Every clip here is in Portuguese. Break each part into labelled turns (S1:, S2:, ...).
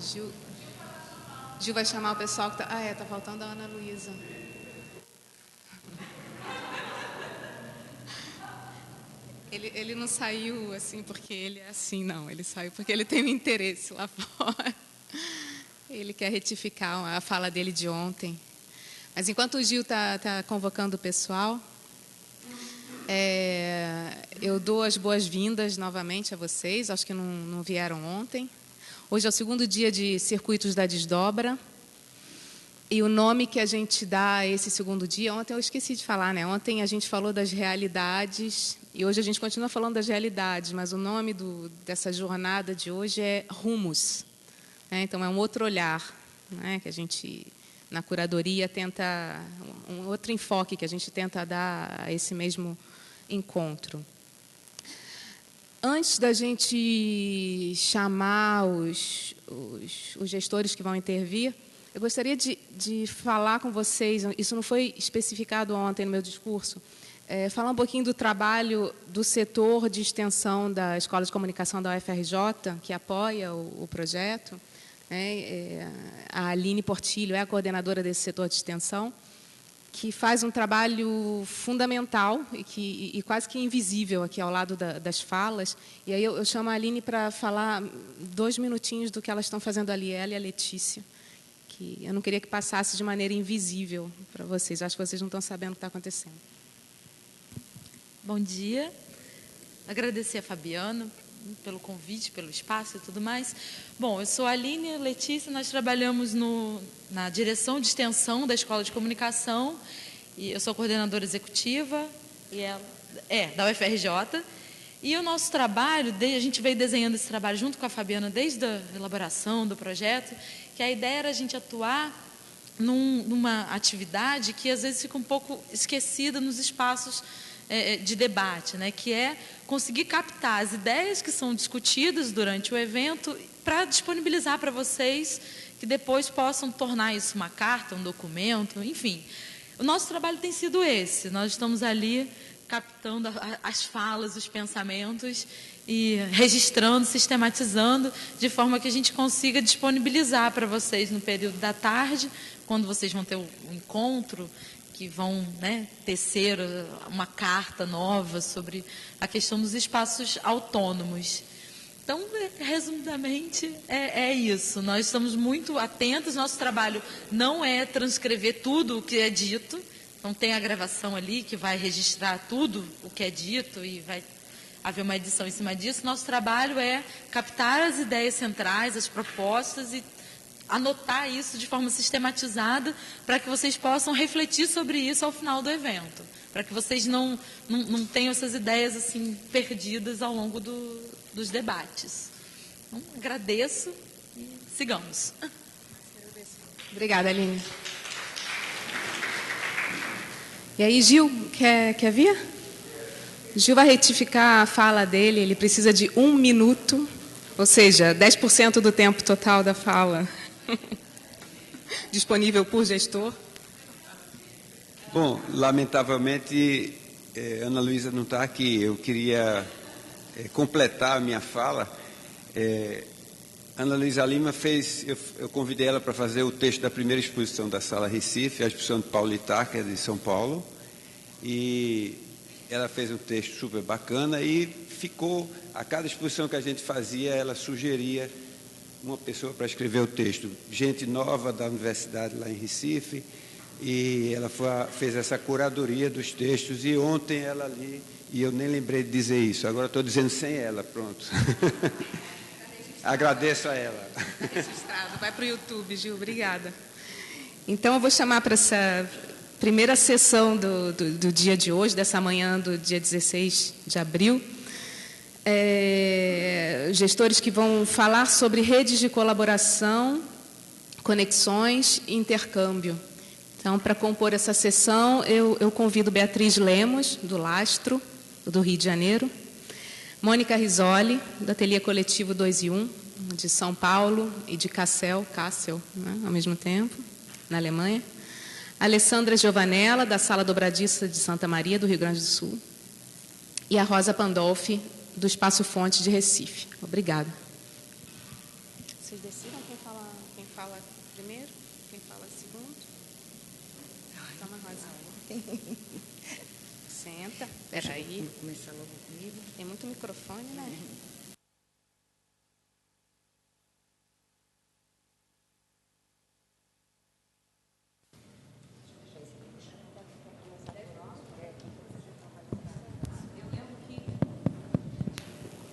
S1: Gil, Gil vai chamar o pessoal que tá... Ah, tá faltando a Ana Luísa. Ele não saiu assim porque ele é assim, não. Ele saiu porque ele tem um interesse lá fora. Ele quer retificar a fala dele de ontem. Mas enquanto o Gil tá convocando o pessoal, eu dou as boas-vindas novamente a vocês, acho que não vieram ontem. Hoje é o segundo dia de Circuitos da Desdobra. E o nome que a gente dá a esse segundo dia, ontem eu esqueci de falar, né? Ontem a gente falou das realidades e hoje a gente continua falando das realidades, mas o nome dessa jornada de hoje é Rumos. Né? Então, é um outro olhar, né? Que a gente, na curadoria, tenta... Um outro enfoque que a gente tenta dar a esse mesmo encontro. Antes da gente chamar os gestores que vão intervir, eu gostaria de falar com vocês, isso não foi especificado ontem no meu discurso, falar um pouquinho do trabalho do setor de extensão da Escola de Comunicação da UFRJ, que apoia o projeto. A Aline Portilho é a coordenadora desse setor de extensão, que faz um trabalho fundamental e quase que invisível aqui ao lado das falas. E aí eu chamo a Aline para falar 2 minutinhos do que elas estão fazendo ali, ela e a Letícia. Que eu não queria que passasse de maneira invisível para vocês. Acho que vocês não estão sabendo o que está acontecendo.
S2: Bom dia. Agradecer a Fabiana pelo convite, pelo espaço e tudo mais. Bom, eu sou a Aline e a Letícia, nós trabalhamos na direção de extensão da Escola de Comunicação, e eu sou coordenadora executiva e ela da UFRJ. E o nosso trabalho, a gente veio desenhando esse trabalho junto com a Fabiana desde a elaboração do projeto, que a ideia era a gente atuar numa atividade que às vezes fica um pouco esquecida nos espaços de debate, né? Que é conseguir captar as ideias que são discutidas durante o evento para disponibilizar para vocês, que depois possam tornar isso uma carta, um documento, enfim. O nosso trabalho tem sido esse, nós estamos ali captando as falas, os pensamentos e registrando, sistematizando, de forma que a gente consiga disponibilizar para vocês no período da tarde, quando vocês vão ter o encontro, que vão, né, tecer uma carta nova sobre a questão dos espaços autônomos. Então, resumidamente, é isso. Nós estamos muito atentos, nosso trabalho não é transcrever tudo o que é dito. Então, tem a gravação ali que vai registrar tudo o que é dito e vai haver uma edição em cima disso. Nosso trabalho é captar as ideias centrais, as propostas e anotar isso de forma sistematizada para que vocês possam refletir sobre isso ao final do evento, para que vocês não tenham essas ideias assim perdidas ao longo dos debates. Então, agradeço e sigamos.
S1: Obrigada, Aline. E aí, Gil, quer vir? Gil vai retificar a fala dele, ele precisa de 1 minuto, ou seja, 10% do tempo total da fala disponível por gestor.
S3: Bom, lamentavelmente, Ana Luísa não está aqui. Eu queria completar a minha fala. Ana Luísa Lima eu convidei ela para fazer o texto da primeira exposição da Sala Recife, a exposição de Paulo Ittar, que é de São Paulo, e ela fez um texto super bacana e ficou, a cada exposição que a gente fazia, ela sugeria uma pessoa para escrever o texto, gente nova da universidade lá em Recife, e ela fez essa curadoria dos textos, e ontem ela ali, e eu nem lembrei de dizer isso, agora estou dizendo sem ela, pronto. Agradeço a ela.
S1: Registrado, vai para o YouTube, Gil, obrigada. Então, eu vou chamar para essa primeira sessão do dia de hoje, dessa manhã do dia 16 de abril, gestores que vão falar sobre redes de colaboração, conexões e intercâmbio. Então, para compor essa sessão, eu convido Beatriz Lemos, do Lastro, do Rio de Janeiro, Mônica Risoli, do Ateliê Coletivo 2 e 1, de São Paulo, e de Kassel, né, ao mesmo tempo, na Alemanha, Alessandra Giovanella, da Sala Dobradiça de Santa Maria, do Rio Grande do Sul, e a Rosa Pandolfi, do Espaço Fonte de Recife. Obrigada. Vocês decidam quem fala primeiro, quem fala segundo. Toma, Rosa. Senta. Peraí.
S4: Vou começar logo comigo.
S1: Tem muito microfone, né?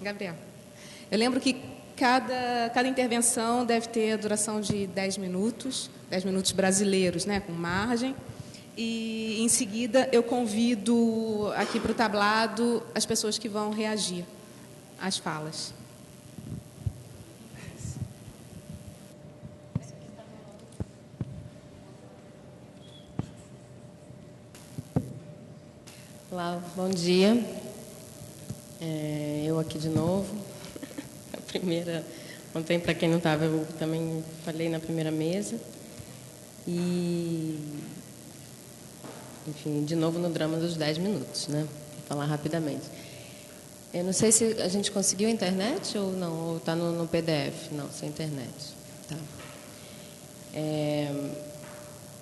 S1: Gabriel, eu lembro que cada intervenção deve ter a duração de 10 minutos brasileiros, né, com margem. E, em seguida, eu convido aqui para o tablado as pessoas que vão reagir às falas.
S4: Olá, bom dia. Eu aqui de novo. A primeira, ontem, para quem não estava, eu também falei na primeira mesa. E, enfim, de novo no drama dos 10 minutos, né? Vou falar rapidamente. Eu não sei se a gente conseguiu a internet ou não, ou está no PDF. Não, sem internet. Tá.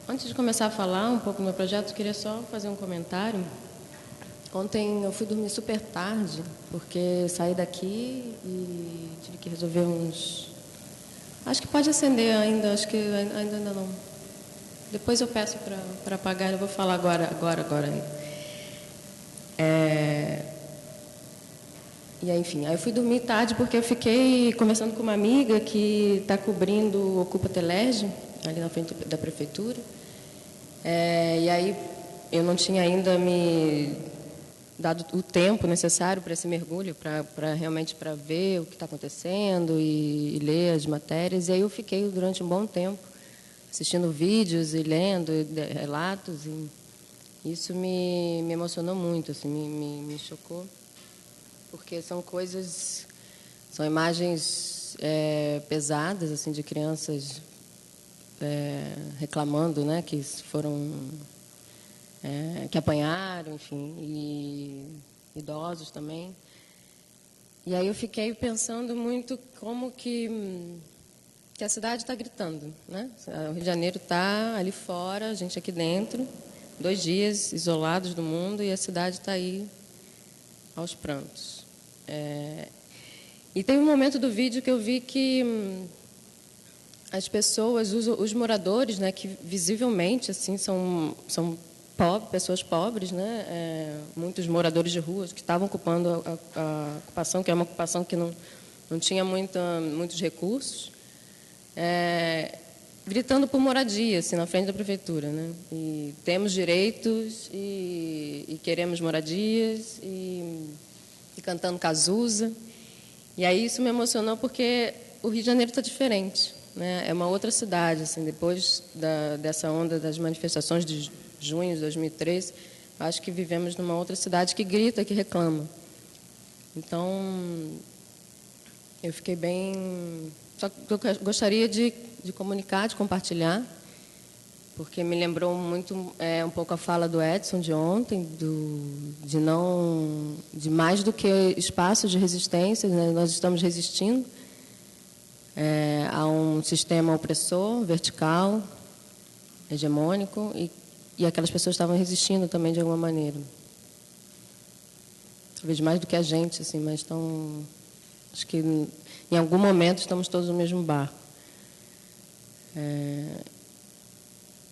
S4: Antes de começar a falar um pouco do meu projeto, eu queria só fazer um comentário. Ontem eu fui dormir super tarde, porque saí daqui e tive que resolver uns... Acho que pode acender ainda, acho que ainda não. Depois eu peço para apagar, eu vou falar agora. E aí, enfim, aí eu fui dormir tarde porque eu fiquei conversando com uma amiga que está cobrindo o Ocupa Telerge, ali na frente da prefeitura. E aí eu não tinha ainda me dado o tempo necessário para esse mergulho, para realmente para ver o que está acontecendo e ler as matérias. E aí eu fiquei durante um bom tempo assistindo vídeos e lendo relatos. E isso me emocionou muito, assim, me chocou, porque são imagens pesadas, assim, de crianças reclamando, né, que foram que apanharam, enfim, e idosos também. E aí eu fiquei pensando muito como que a cidade está gritando, né? O Rio de Janeiro está ali fora, a gente aqui dentro, 2 dias isolados do mundo, e a cidade está aí aos prantos. E tem um momento do vídeo que eu vi que as pessoas, os moradores, né, que visivelmente assim são pessoas pobres, né, muitos moradores de ruas que estavam ocupando a ocupação, que é uma ocupação que não tinha muitos recursos, gritando por moradia, assim, na frente da prefeitura, né? E temos direitos e queremos moradias e cantando Cazuza. E aí isso me emocionou porque o Rio de Janeiro está diferente, né? É uma outra cidade, assim, depois dessa onda das manifestações de junho de 2013, acho que vivemos numa outra cidade que grita, que reclama. Então, eu fiquei bem... Só que eu gostaria de comunicar, de compartilhar, porque me lembrou muito um pouco a fala do Edson de ontem, de mais do que espaço de resistência, né? Nós estamos resistindo a um sistema opressor, vertical, hegemônico, e aquelas pessoas estavam resistindo também de alguma maneira. Talvez mais do que a gente, assim, mas acho que em algum momento estamos todos no mesmo barco.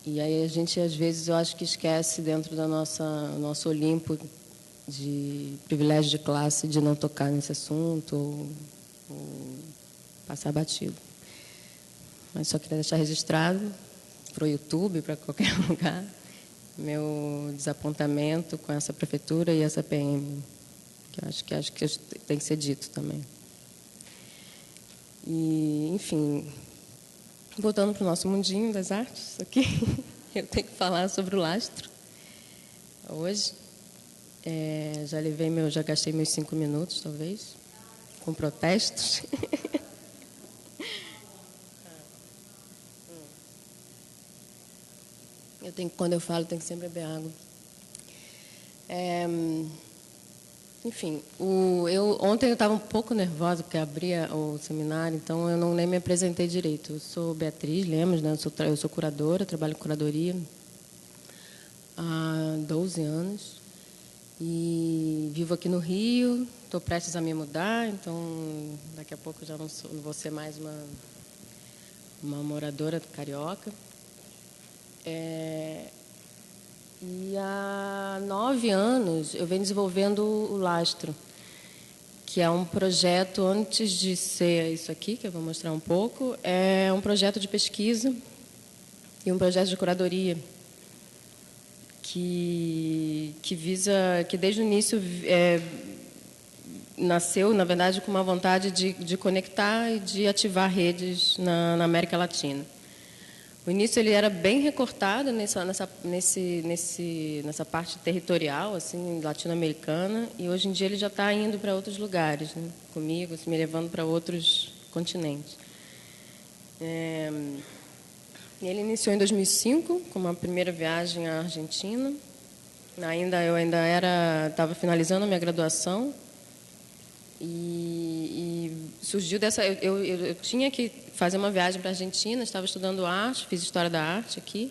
S4: E aí a gente, às vezes, eu acho que esquece dentro da nosso Olimpo de privilégio de classe de não tocar nesse assunto ou passar batido. Mas só queria deixar registrado para o YouTube, para qualquer lugar, meu desapontamento com essa prefeitura e essa PM, que eu acho que tem que ser dito também. E, enfim, voltando para o nosso mundinho das artes, aqui, eu tenho que falar sobre o lastro hoje. Já gastei meus 5 minutos, talvez, com protestos. Quando eu falo, tenho que sempre beber água. Enfim, ontem eu estava um pouco nervosa, porque abria o seminário, então eu nem me apresentei direito. Eu sou Beatriz Lemos, né? Eu sou curadora, trabalho com curadoria há 12 anos. E vivo aqui no Rio, estou prestes a me mudar, então daqui a pouco já não vou ser mais uma moradora carioca. E há 9 anos eu venho desenvolvendo o Lastro, que é um projeto, antes de ser isso aqui, que eu vou mostrar um pouco, é um projeto de pesquisa e um projeto de curadoria que visa, que desde o início nasceu, na verdade, com uma vontade de conectar e de ativar redes na América Latina. O início ele era bem recortado nessa parte territorial, assim, latino-americana, e hoje em dia ele já está indo para outros lugares, né, comigo, assim, me levando para outros continentes. Ele iniciou em 2005 com uma primeira viagem à Argentina. Eu ainda estava finalizando a minha graduação e surgiu dessa. Eu tinha que fazer uma viagem para a Argentina. Estava estudando arte, fiz história da arte aqui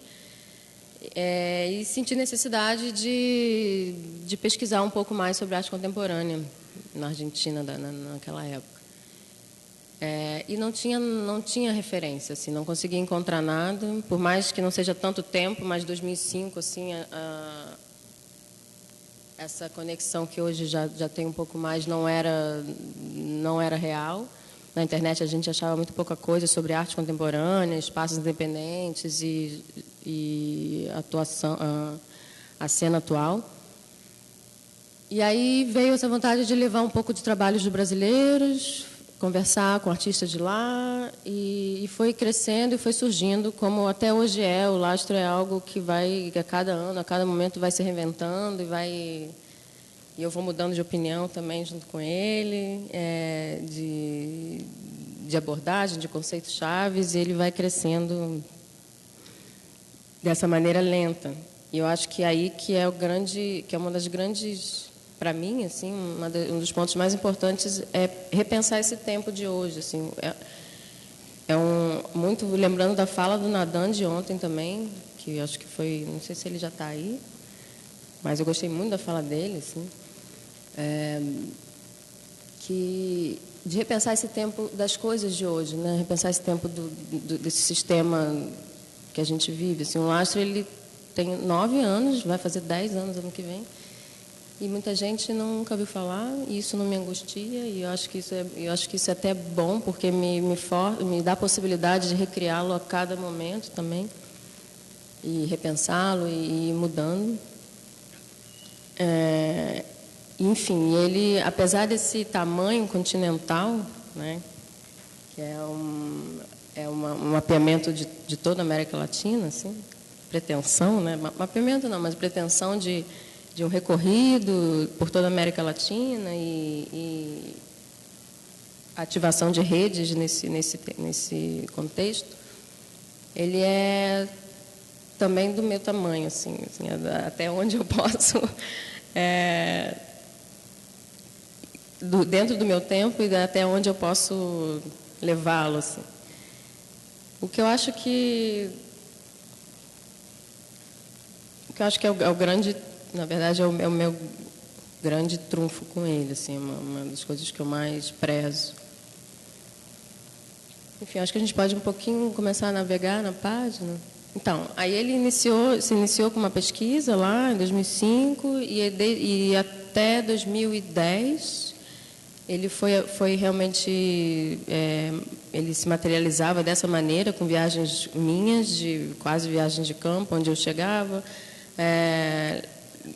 S4: e senti necessidade de pesquisar um pouco mais sobre arte contemporânea na Argentina naquela época. E não tinha referência, assim, não conseguia encontrar nada, por mais que não seja tanto tempo, mas 2005, assim, essa conexão que hoje já tem um pouco mais não era real. Na internet a gente achava muito pouca coisa sobre arte contemporânea, espaços independentes e atuação, a cena atual. E aí veio essa vontade de levar um pouco de trabalhos de brasileiros, conversar com artistas de lá, e foi crescendo e foi surgindo, como até hoje o Lastro é algo que vai, a cada ano, a cada momento vai se reinventando e eu vou mudando de opinião também junto com ele, de abordagem, de conceitos chaves, e ele vai crescendo dessa maneira lenta. E eu acho que aí que é uma das grandes, para mim, assim, um dos pontos mais importantes é repensar esse tempo de hoje, assim. Muito lembrando da fala do Nadan de ontem também, que eu acho que foi, não sei se ele já está aí, mas eu gostei muito da fala dele, assim, de repensar esse tempo das coisas de hoje, né? Repensar esse tempo desse sistema que a gente vive. Assim, o Lastro ele tem 9 anos, vai fazer 10 anos ano que vem. E muita gente nunca ouviu falar, e isso não me angustia, e eu acho que isso é até bom, porque me dá a possibilidade de recriá-lo a cada momento também, e repensá-lo e ir mudando. Enfim, ele, apesar desse tamanho continental, né, que é um mapeamento de toda a América Latina, assim, pretensão, né, mapeamento não, mas pretensão de um recorrido por toda a América Latina e ativação de redes nesse contexto, ele é também do meu tamanho, assim, até onde eu posso, dentro do meu tempo e até onde eu posso levá-lo, assim. O que eu acho que é o grande, na verdade, é o meu grande trunfo com ele, assim, uma das coisas que eu mais prezo. Enfim, acho que a gente pode um pouquinho começar a navegar na página. Então, aí ele se iniciou com uma pesquisa lá em 2005 e até 2010 ele foi realmente, ele se materializava dessa maneira, com viagens minhas, quase viagens de campo, onde eu chegava,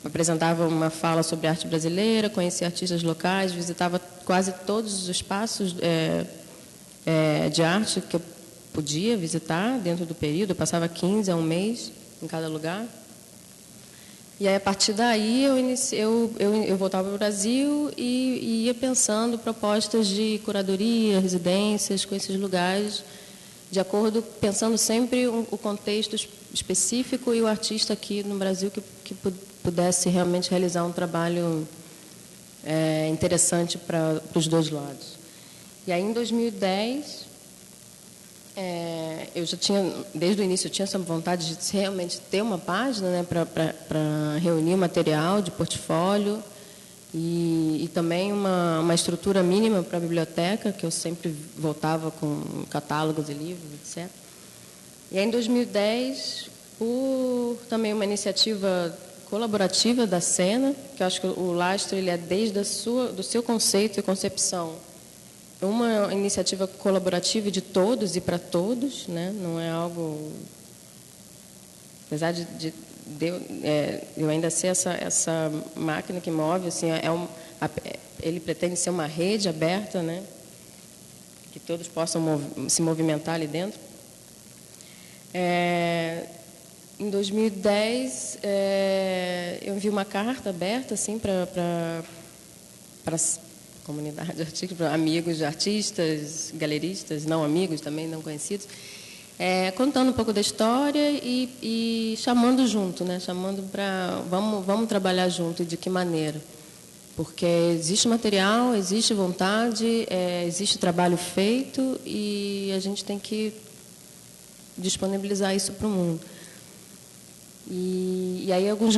S4: apresentava uma fala sobre arte brasileira, conhecia artistas locais, visitava quase todos os espaços de arte que eu podia visitar dentro do período. Eu passava 15 a um mês em cada lugar. E aí, a partir daí, eu voltava para o Brasil e ia pensando propostas de curadoria, residências com esses lugares, pensando sempre o contexto específico e o artista aqui no Brasil que pudesse realmente realizar um trabalho interessante para os dois lados. E aí, em 2010, eu já tinha, desde o início, eu tinha essa vontade de realmente ter uma página, né, para reunir material de portfólio e também uma estrutura mínima para a biblioteca, que eu sempre voltava com catálogos e livros, etc. E aí, em 2010, por também uma iniciativa colaborativa da Sena, que eu acho que o Lastro ele é desde do seu conceito e concepção uma iniciativa colaborativa de todos e para todos, né? Não é algo, apesar de eu ainda ser essa máquina que move, assim, ele pretende ser uma rede aberta, né? Que todos possam se movimentar ali dentro. Em 2010, eu enviei uma carta aberta assim, para a comunidade artística, para amigos de artistas, galeristas, não amigos também, não conhecidos, contando um pouco da história e chamando junto, né? Chamando para vamos trabalhar junto, e de que maneira? Porque existe material, existe vontade, existe trabalho feito e a gente tem que disponibilizar isso para o mundo. E aí alguns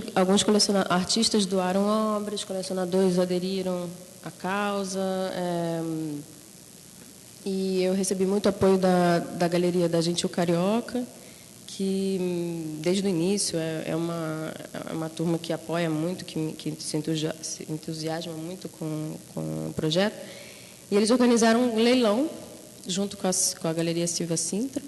S4: artistas doaram obras, colecionadores aderiram à causa, e eu recebi muito apoio da Galeria da Gentil Carioca, que desde o início é uma turma que apoia muito, que se entusiasma muito com o projeto. E eles organizaram um leilão junto com a Galeria Silva Sintra.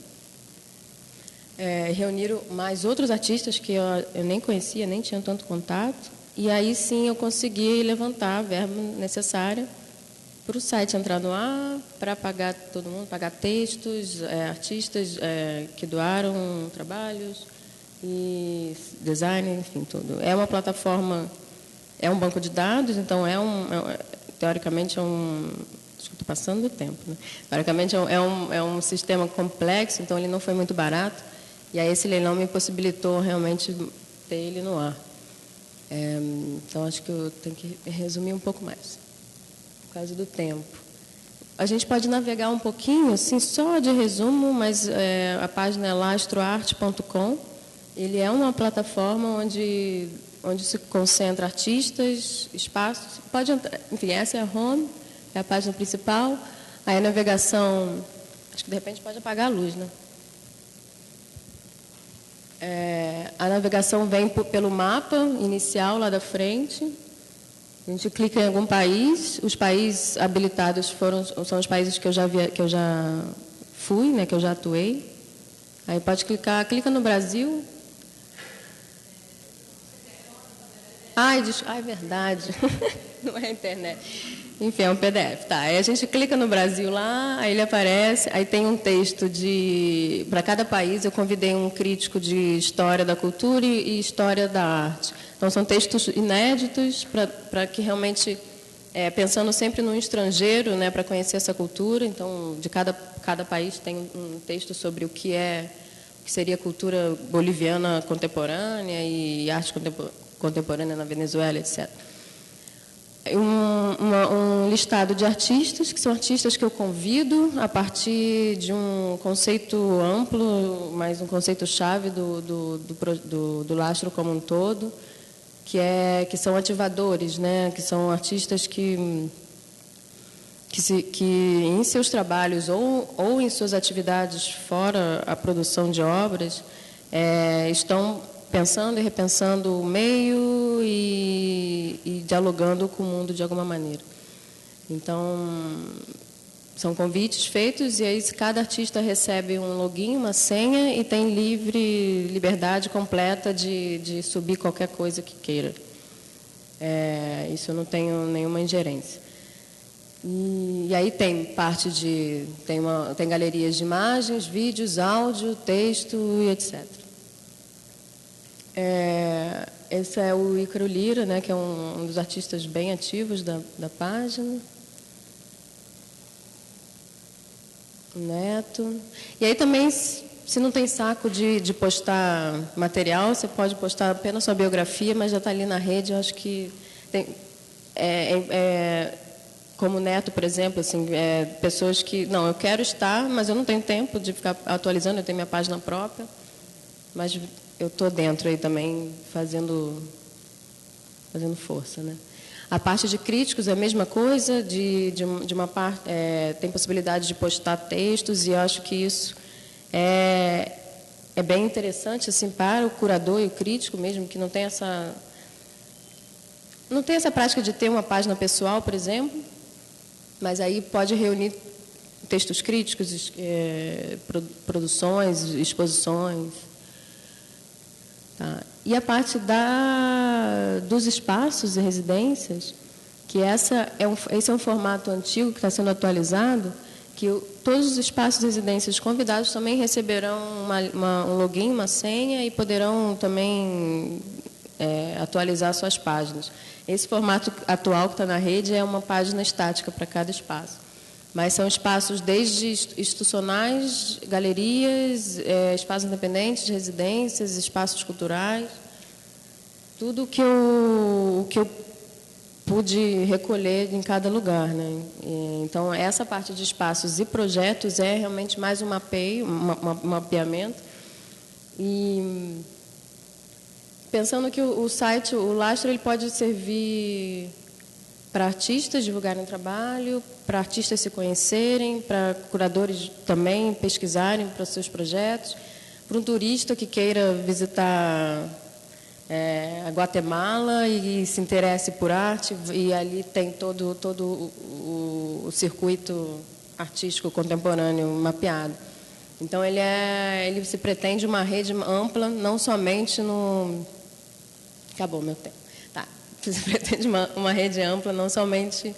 S4: Reuniram mais outros artistas que eu nem conhecia, nem tinha tanto contato, e aí sim eu consegui levantar a verba necessária para o site entrar no ar, para pagar todo mundo, pagar textos, artistas que doaram trabalhos, e design, enfim, tudo. É uma plataforma, é um banco de dados, então teoricamente acho que estou passando do tempo, né? Teoricamente é um sistema complexo, então ele não foi muito barato. E aí esse leilão me possibilitou realmente ter ele no ar. Então, acho que eu tenho que resumir um pouco mais, por causa do tempo. A gente pode navegar um pouquinho, assim, só de resumo, mas a página é lastroarte.com. Ele é uma plataforma onde se concentra artistas, espaços. Pode entrar, enfim, essa é a home, é a página principal. Aí a navegação, acho que de repente pode apagar a luz, né? A navegação vem pelo mapa inicial lá da frente. A gente clica em algum país. Os países habilitados são os países que eu já fui, né, que eu já atuei. Aí pode clica no Brasil. É verdade. Não é a internet. Enfim, é um PDF. Tá, aí a gente clica no Brasil lá, aí ele aparece, aí tem um texto para cada país, eu convidei um crítico de história da cultura e história da arte. Então, são textos inéditos para que realmente, pensando sempre no estrangeiro, né, para conhecer essa cultura. Então, de cada país tem um texto sobre o que seria cultura boliviana contemporânea e arte contemporânea na Venezuela, etc. Um listado de artistas, que são artistas que eu convido a partir de um conceito amplo, mas um conceito-chave do Lastro como um todo, que são ativadores, né? Que são artistas que em seus trabalhos ou em suas atividades fora a produção de obras, estão pensando e repensando o meio e dialogando com o mundo de alguma maneira. Então, são convites feitos e aí cada artista recebe um login, uma senha e tem liberdade completa de subir qualquer coisa que queira. Isso eu não tenho nenhuma ingerência. E aí tem tem galerias de imagens, vídeos, áudio, texto e etc. Esse é o Ícaro Lira, né, que é um dos artistas bem ativos da página. O Neto. E aí também, se não tem saco de postar material, você pode postar apenas sua biografia, mas já está ali na rede. Eu acho que como neto, por exemplo, assim, pessoas que, não, eu quero estar, mas eu não tenho tempo de ficar atualizando, eu tenho minha página própria, mas eu estou dentro aí também fazendo força, né? A parte de críticos é a mesma coisa, de uma parte, tem possibilidade de postar textos, e eu acho que isso é bem interessante assim, para o curador e o crítico mesmo, que não tem essa prática de ter uma página pessoal, por exemplo, mas aí pode reunir textos críticos, produções, exposições. Tá. E a parte dos espaços e residências, que esse é um formato antigo que está sendo atualizado, que todos os espaços e residências convidados também receberão um login, uma senha, e poderão também atualizar suas páginas. Esse formato atual que está na rede é uma página estática para cada espaço. Mas são espaços desde institucionais, galerias, espaços independentes, residências, espaços culturais, tudo o que eu pude recolher em cada lugar, né? Então, essa parte de espaços e projetos é realmente mais um mapeamento. E pensando que o site, o Lastro, ele pode servir para artistas divulgarem trabalho, para artistas se conhecerem, para curadores também pesquisarem para os seus projetos, para um turista que queira visitar a Guatemala e se interesse por arte, e ali tem todo o circuito artístico contemporâneo mapeado. Então, ele se pretende uma rede ampla, não somente no... Acabou meu tempo. Tá. Se pretende uma rede ampla, não somente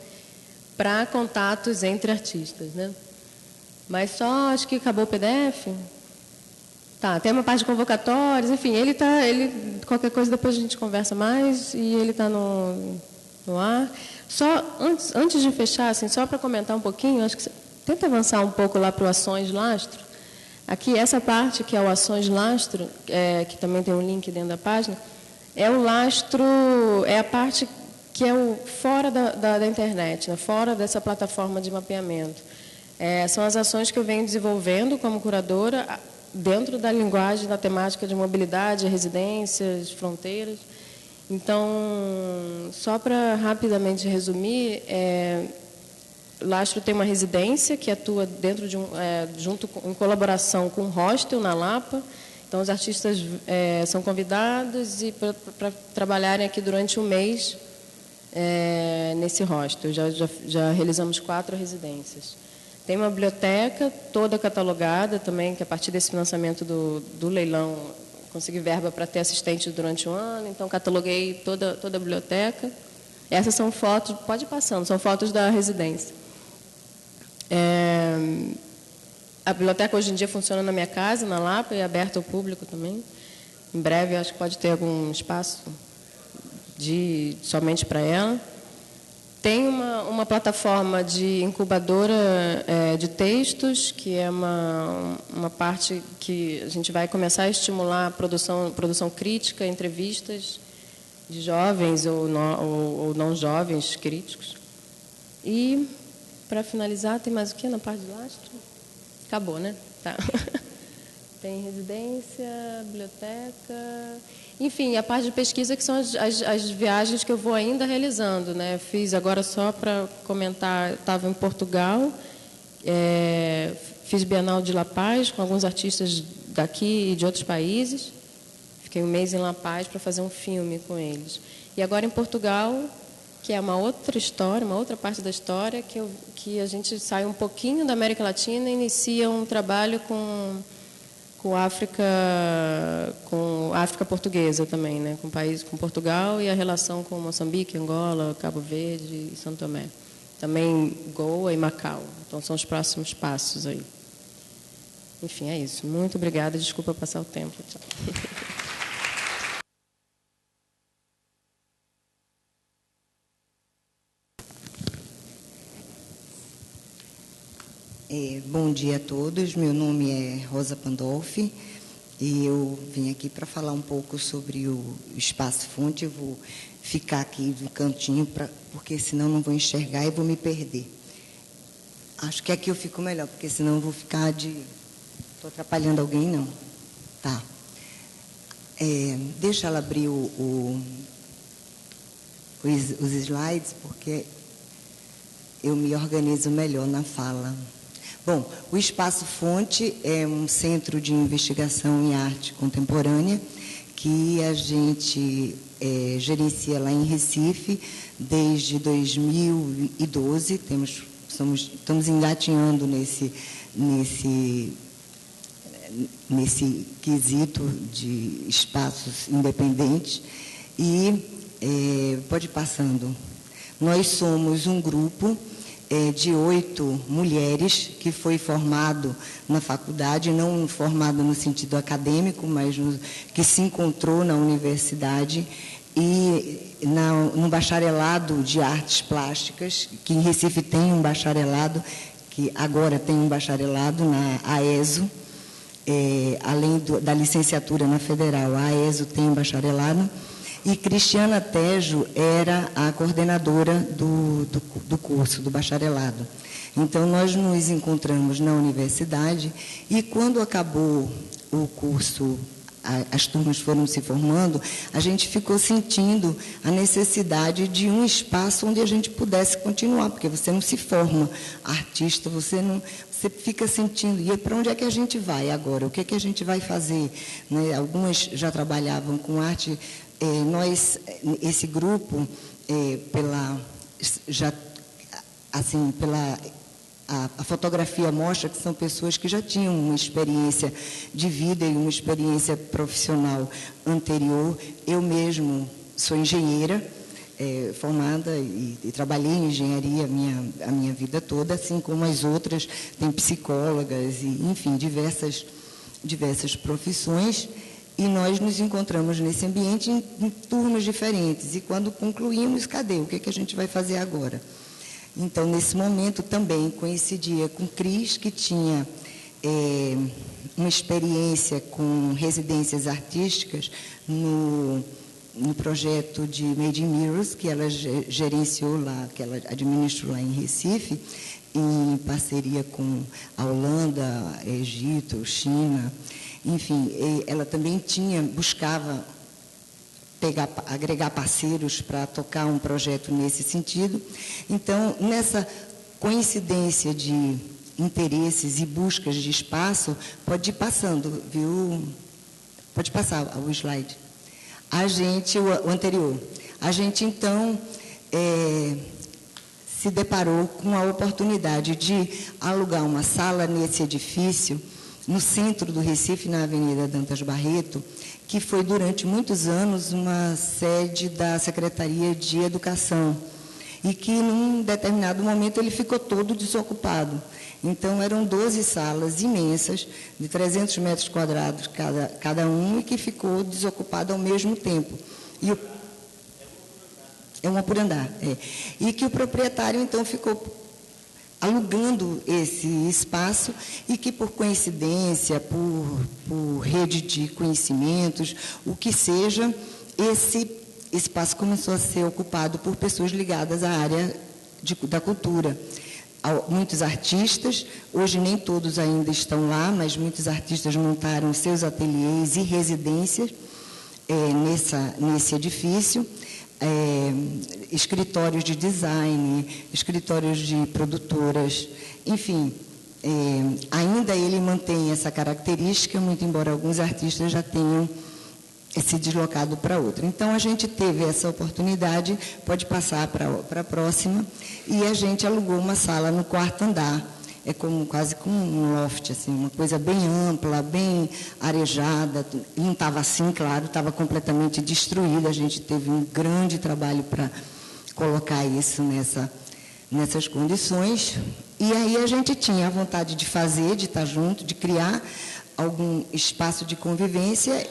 S4: para contatos entre artistas, né? Mas só, acho que acabou o PDF. Tá, tem uma parte de convocatórias, enfim, qualquer coisa depois a gente conversa mais, e ele está no ar. Só, antes de fechar, assim, só para comentar um pouquinho, acho que você tenta avançar um pouco lá para o Ações Lastro. Aqui, essa parte que é o Ações Lastro, que também tem um link dentro da página, é o lastro, é a parte que é fora da internet, né, fora dessa plataforma de mapeamento. São as ações que eu venho desenvolvendo como curadora dentro da linguagem, da temática de mobilidade, residências, fronteiras. Então, só para rapidamente resumir, o Lastro tem uma residência que atua dentro de em colaboração com o hostel na Lapa. Então, os artistas são convidados para trabalharem aqui durante um mês nesse hostel. Já realizamos 4 residências. Tem uma biblioteca toda catalogada também, que a partir desse financiamento do leilão, consegui verba para ter assistente durante um ano, então cataloguei toda a biblioteca. Essas são fotos, pode ir passando, são fotos da residência. A biblioteca hoje em dia funciona na minha casa, na Lapa, e é aberta ao público também. Em breve, acho que pode ter algum espaço somente para ela. Tem uma plataforma de incubadora de textos, que é uma parte que a gente vai começar a estimular a produção crítica, entrevistas de jovens ou não jovens críticos. E, para finalizar, tem mais o que na parte de Lastro? Acabou, né? Tá. Tem residência, biblioteca... Enfim, a parte de pesquisa, que são as viagens que eu vou ainda realizando, né? Fiz agora, só para comentar, estava em Portugal, fiz Bienal de La Paz com alguns artistas daqui e de outros países. Fiquei um mês em La Paz para fazer um filme com eles. E agora em Portugal, que é uma outra história, uma outra parte da história, que a gente sai um pouquinho da América Latina e inicia um trabalho com África portuguesa também, né? Com Portugal, e a relação com Moçambique, Angola, Cabo Verde e São Tomé. Também Goa e Macau. Então, são os próximos passos aí. Enfim, é isso. Muito obrigada. Desculpa passar o tempo. Tchau.
S5: Bom dia a todos, meu nome é Rosa Pandolfi e eu vim aqui para falar um pouco sobre o Espaço Fonte. Eu vou ficar aqui no cantinho, porque senão não vou enxergar e vou me perder. Acho que aqui eu fico melhor, porque senão eu vou ficar Estou atrapalhando alguém, não? Tá. Deixa ela abrir os slides, porque eu me organizo melhor na fala. Bom, o Espaço Fonte é um centro de investigação em arte contemporânea que a gente gerencia lá em Recife desde 2012. Estamos engatinhando nesse quesito de espaços independentes e pode ir passando. Nós somos um grupo de 8 mulheres que foi formado na faculdade, não formado no sentido acadêmico, mas que se encontrou na universidade e no bacharelado de artes plásticas, que em Recife tem um bacharelado, que agora tem um bacharelado na AESO, além da licenciatura na Federal, a AESO tem um bacharelado, e Cristiana Tejo era a coordenadora do curso, do bacharelado. Então, nós nos encontramos na universidade e, quando acabou o curso, as turmas foram se formando, a gente ficou sentindo a necessidade de um espaço onde a gente pudesse continuar, porque você não se forma artista, você fica sentindo, e para onde é que a gente vai agora? O que é que a gente vai fazer? Né? Algumas já trabalhavam com arte. Esse grupo, a fotografia mostra que são pessoas que já tinham uma experiência de vida e uma experiência profissional anterior. Eu mesmo sou engenheira, formada e trabalhei em engenharia a minha vida toda, assim como as outras, tem psicólogas, e, enfim, diversas profissões. E nós nos encontramos nesse ambiente em turmas diferentes. E quando concluímos, cadê? O que é que a gente vai fazer agora? Então, nesse momento, também coincidia com Cris, que tinha uma experiência com residências artísticas no projeto de Made in Mirrors, que ela gerenciou lá, que ela administrou lá em Recife, em parceria com a Holanda, Egito, China. Enfim, ela também buscava agregar parceiros para tocar um projeto nesse sentido. Então, nessa coincidência de interesses e buscas de espaço, pode ir passando, viu? Pode passar o slide. O anterior. A gente, então, se deparou com a oportunidade de alugar uma sala nesse edifício, no centro do Recife, na Avenida Dantas Barreto, que foi durante muitos anos uma sede da Secretaria de Educação e que, num determinado momento, ele ficou todo desocupado. Então, eram 12 salas imensas, de 300 metros quadrados cada um, e que ficou desocupado ao mesmo tempo. É uma por andar. E que o proprietário, então, ficou alugando esse espaço e que, por coincidência, por rede de conhecimentos, o que seja, esse espaço começou a ser ocupado por pessoas ligadas à área da cultura. Muitos artistas, hoje nem todos ainda estão lá, mas muitos artistas montaram seus ateliês e residências nesse edifício. Escritórios de design, escritórios de produtoras, enfim, ainda ele mantém essa característica, muito embora alguns artistas já tenham se deslocado para outro. Então, a gente teve essa oportunidade, pode passar para a próxima, e a gente alugou uma sala no 4º andar, quase como um loft, assim, uma coisa bem ampla, bem arejada. Não estava assim, claro, estava completamente destruída. A gente teve um grande trabalho para colocar isso nessas condições. E aí a gente tinha a vontade de fazer, de estar junto, de criar algum espaço de convivência,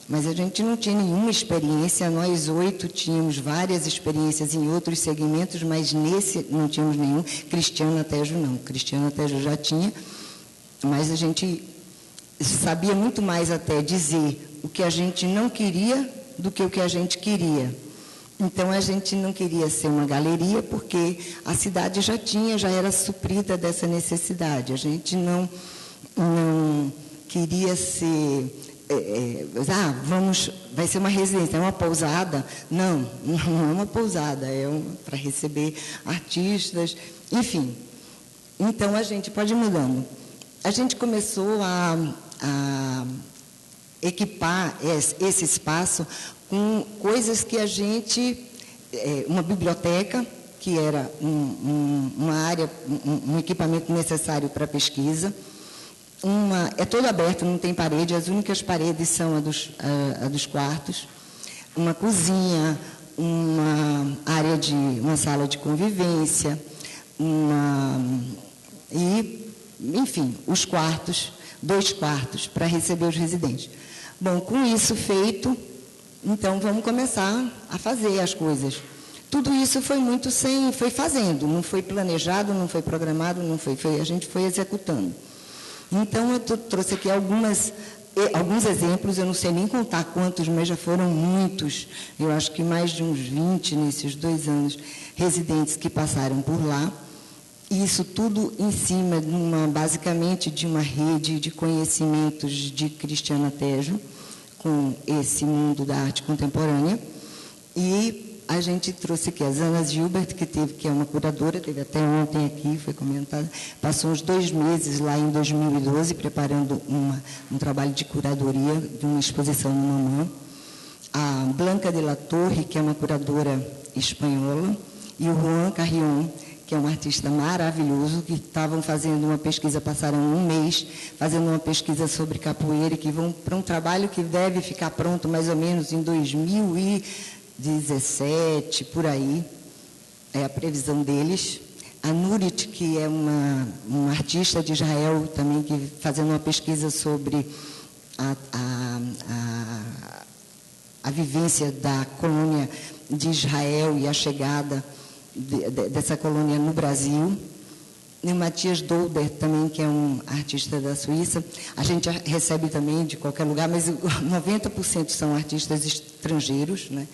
S5: mas a gente não tinha nenhuma experiência. Nós 8 tínhamos várias experiências em outros segmentos, mas nesse não tínhamos nenhum. Cristiana Tejo não. Cristiana Tejo já tinha, mas a gente sabia muito mais até dizer o que a gente não queria do que o que a gente queria. Então, a gente não queria ser uma galeria, porque a cidade já era suprida dessa necessidade. A gente não queria ser... vai ser uma residência, é uma pousada. Não é uma pousada, para receber artistas, enfim. Então, a gente pode ir mudando. A gente começou a equipar esse espaço com coisas que a gente... uma biblioteca, que era uma área, um equipamento necessário para pesquisa. É todo aberto, não tem parede, as únicas paredes são a dos quartos. Uma cozinha, uma sala de convivência, enfim, os quartos, 2 quartos para receber os residentes. Bom, com isso feito, então vamos começar a fazer as coisas. Tudo isso foi foi fazendo, não foi planejado, não foi programado, a gente foi executando. Então, eu trouxe aqui alguns exemplos, eu não sei nem contar quantos, mas já foram muitos, eu acho que mais de uns 20 nesses 2 anos, residentes que passaram por lá. E isso tudo em cima, basicamente, de uma rede de conhecimentos de Cristiana Tejo, com esse mundo da arte contemporânea. E a gente trouxe aqui a Zana Gilbert, que é uma curadora, teve até ontem aqui, foi comentada, passou uns 2 meses lá em 2012, preparando um trabalho de curadoria de uma exposição no Mamã. A Blanca de la Torre, que é uma curadora espanhola, e o Juan Carrion, que é um artista maravilhoso, que estavam fazendo uma pesquisa, passaram um mês fazendo uma pesquisa sobre capoeira, e que vão para um trabalho que deve ficar pronto mais ou menos em 2017, por aí, é a previsão deles. A Nurit, que é uma artista de Israel também, que fazendo uma pesquisa sobre a vivência da colônia de Israel e a chegada dessa colônia no Brasil. E o Matias Dolder também, que é um artista da Suíça. A gente recebe também de qualquer lugar, mas 90% são artistas estrangeiros, né,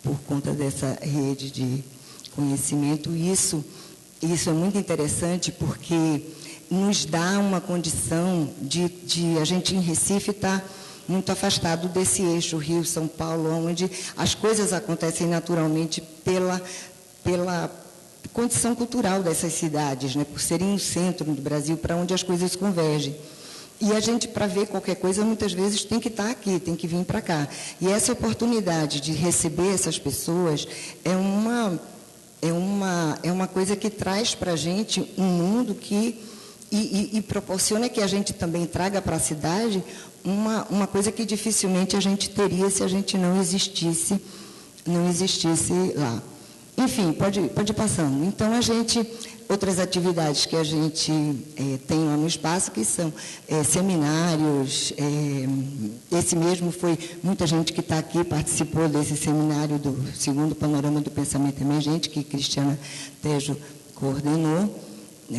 S5: por conta dessa rede de conhecimento. Isso é muito interessante, porque nos dá uma condição de a gente em Recife estar muito afastado desse eixo Rio-São Paulo, onde as coisas acontecem naturalmente pela condição cultural dessas cidades, né, por serem um centro do Brasil, para onde as coisas convergem. E a gente, para ver qualquer coisa, muitas vezes tem que estar aqui, tem que vir para cá. E essa oportunidade de receber essas pessoas é uma coisa que traz para a gente um mundo e proporciona que a gente também traga para a cidade uma coisa que dificilmente a gente teria se a gente não existisse lá. Enfim, pode ir passando. Então, outras atividades que a gente tem lá no espaço, que são seminários. Esse mesmo foi, muita gente que está aqui participou desse seminário do segundo Panorama do Pensamento Emergente, que Cristiana Tejo coordenou.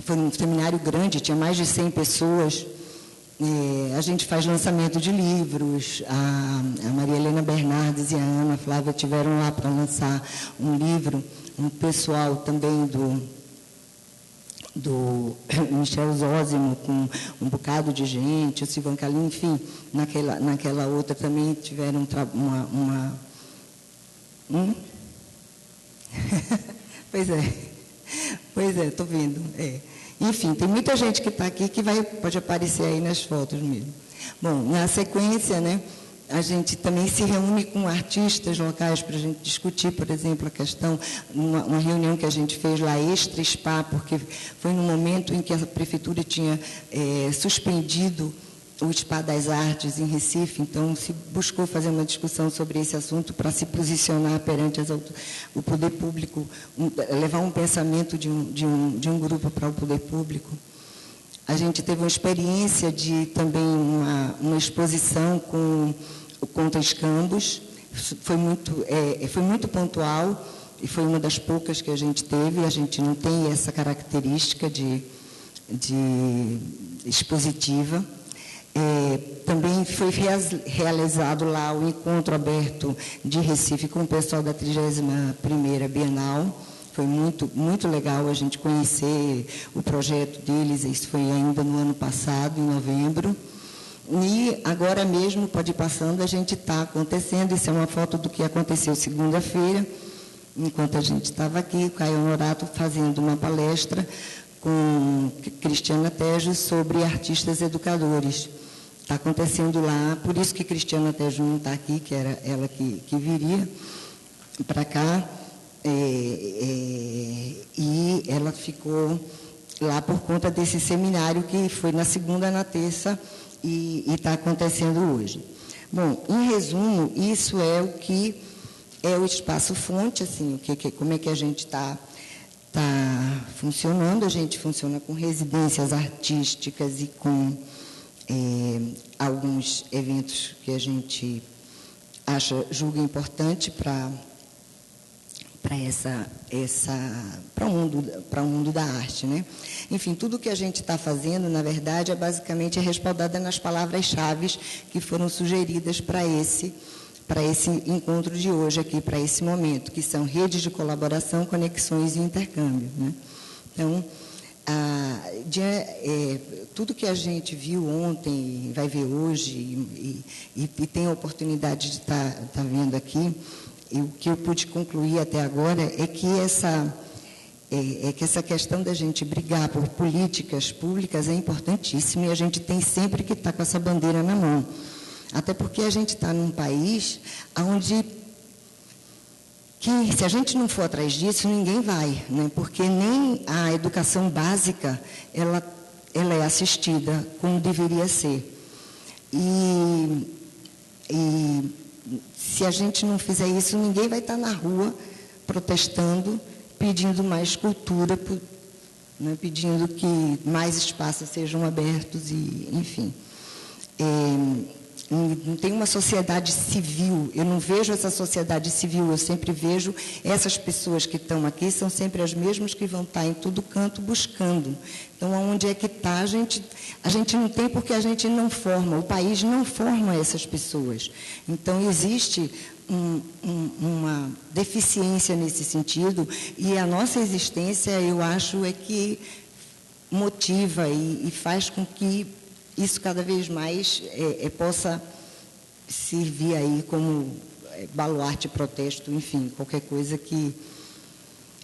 S5: Foi um seminário grande, tinha mais de 100 pessoas. A gente faz lançamento de livros, a Maria Helena Bernardes e a Ana Flávia tiveram lá para lançar um livro, um pessoal também do Michel Zósimo, com um bocado de gente, o Silvan Calim, enfim, naquela outra também tiveram Pois é, estou vendo, Enfim, tem muita gente que está aqui que pode aparecer aí nas fotos mesmo. Bom, na sequência, né, a gente também se reúne com artistas locais para a gente discutir, por exemplo, a questão, uma reunião que a gente fez lá, Extra Spa, porque foi no momento em que a prefeitura tinha suspendido o Spa das Artes em Recife, então se buscou fazer uma discussão sobre esse assunto para se posicionar perante o poder público, levar um pensamento de um grupo para o poder público. A gente teve uma experiência de também uma exposição com o Conta Escambos, foi muito pontual e foi uma das poucas que a gente teve. A gente não tem essa característica de expositiva. Também foi realizado lá o encontro aberto de Recife com o pessoal da 31ª Bienal. Foi muito, muito legal a gente conhecer o projeto deles, isso foi ainda no ano passado, em novembro. E agora mesmo, pode ir passando, a gente está acontecendo, isso é uma foto do que aconteceu segunda-feira, enquanto a gente estava aqui, o Caio Honorato fazendo uma palestra com Cristiana Tejo sobre artistas educadores. Está acontecendo lá, por isso que Cristiana Tejo não está aqui, que era ela que viria para cá, e ela ficou lá por conta desse seminário que foi na segunda, na terça, e está acontecendo hoje. Bom, em resumo, isso é o que é o Espaço Fonte, assim, como é que a gente está funcionando. A gente funciona com residências artísticas e com alguns eventos que a gente julga importante para o mundo da arte, né? Enfim, tudo que a gente está fazendo, na verdade, basicamente respaldada nas palavras-chave que foram sugeridas para esse encontro de hoje aqui, para esse momento, que são redes de colaboração, conexões e intercâmbio, né? Então, tudo que a gente viu ontem, vai ver hoje e tem a oportunidade de estar vendo aqui, e o que eu pude concluir até agora é que essa questão da gente brigar por políticas públicas é importantíssima, e a gente tem sempre que estar com essa bandeira na mão. Até porque a gente está num país onde, se a gente não for atrás disso, ninguém vai, né? Porque nem a educação básica ela é assistida como deveria ser. E se a gente não fizer isso, ninguém vai estar na rua protestando, pedindo mais cultura, né? Pedindo que mais espaços sejam abertos, e, enfim. Não tem uma sociedade civil, eu não vejo essa sociedade civil, eu sempre vejo essas pessoas que estão aqui, são sempre as mesmas que vão estar em todo canto buscando. Então, aonde é que está? A gente não tem, porque a gente não forma, o país não forma essas pessoas. Então, existe uma deficiência nesse sentido, e a nossa existência, eu acho, é que motiva e faz com que isso cada vez mais possa servir aí como baluarte, protesto, enfim, qualquer coisa que...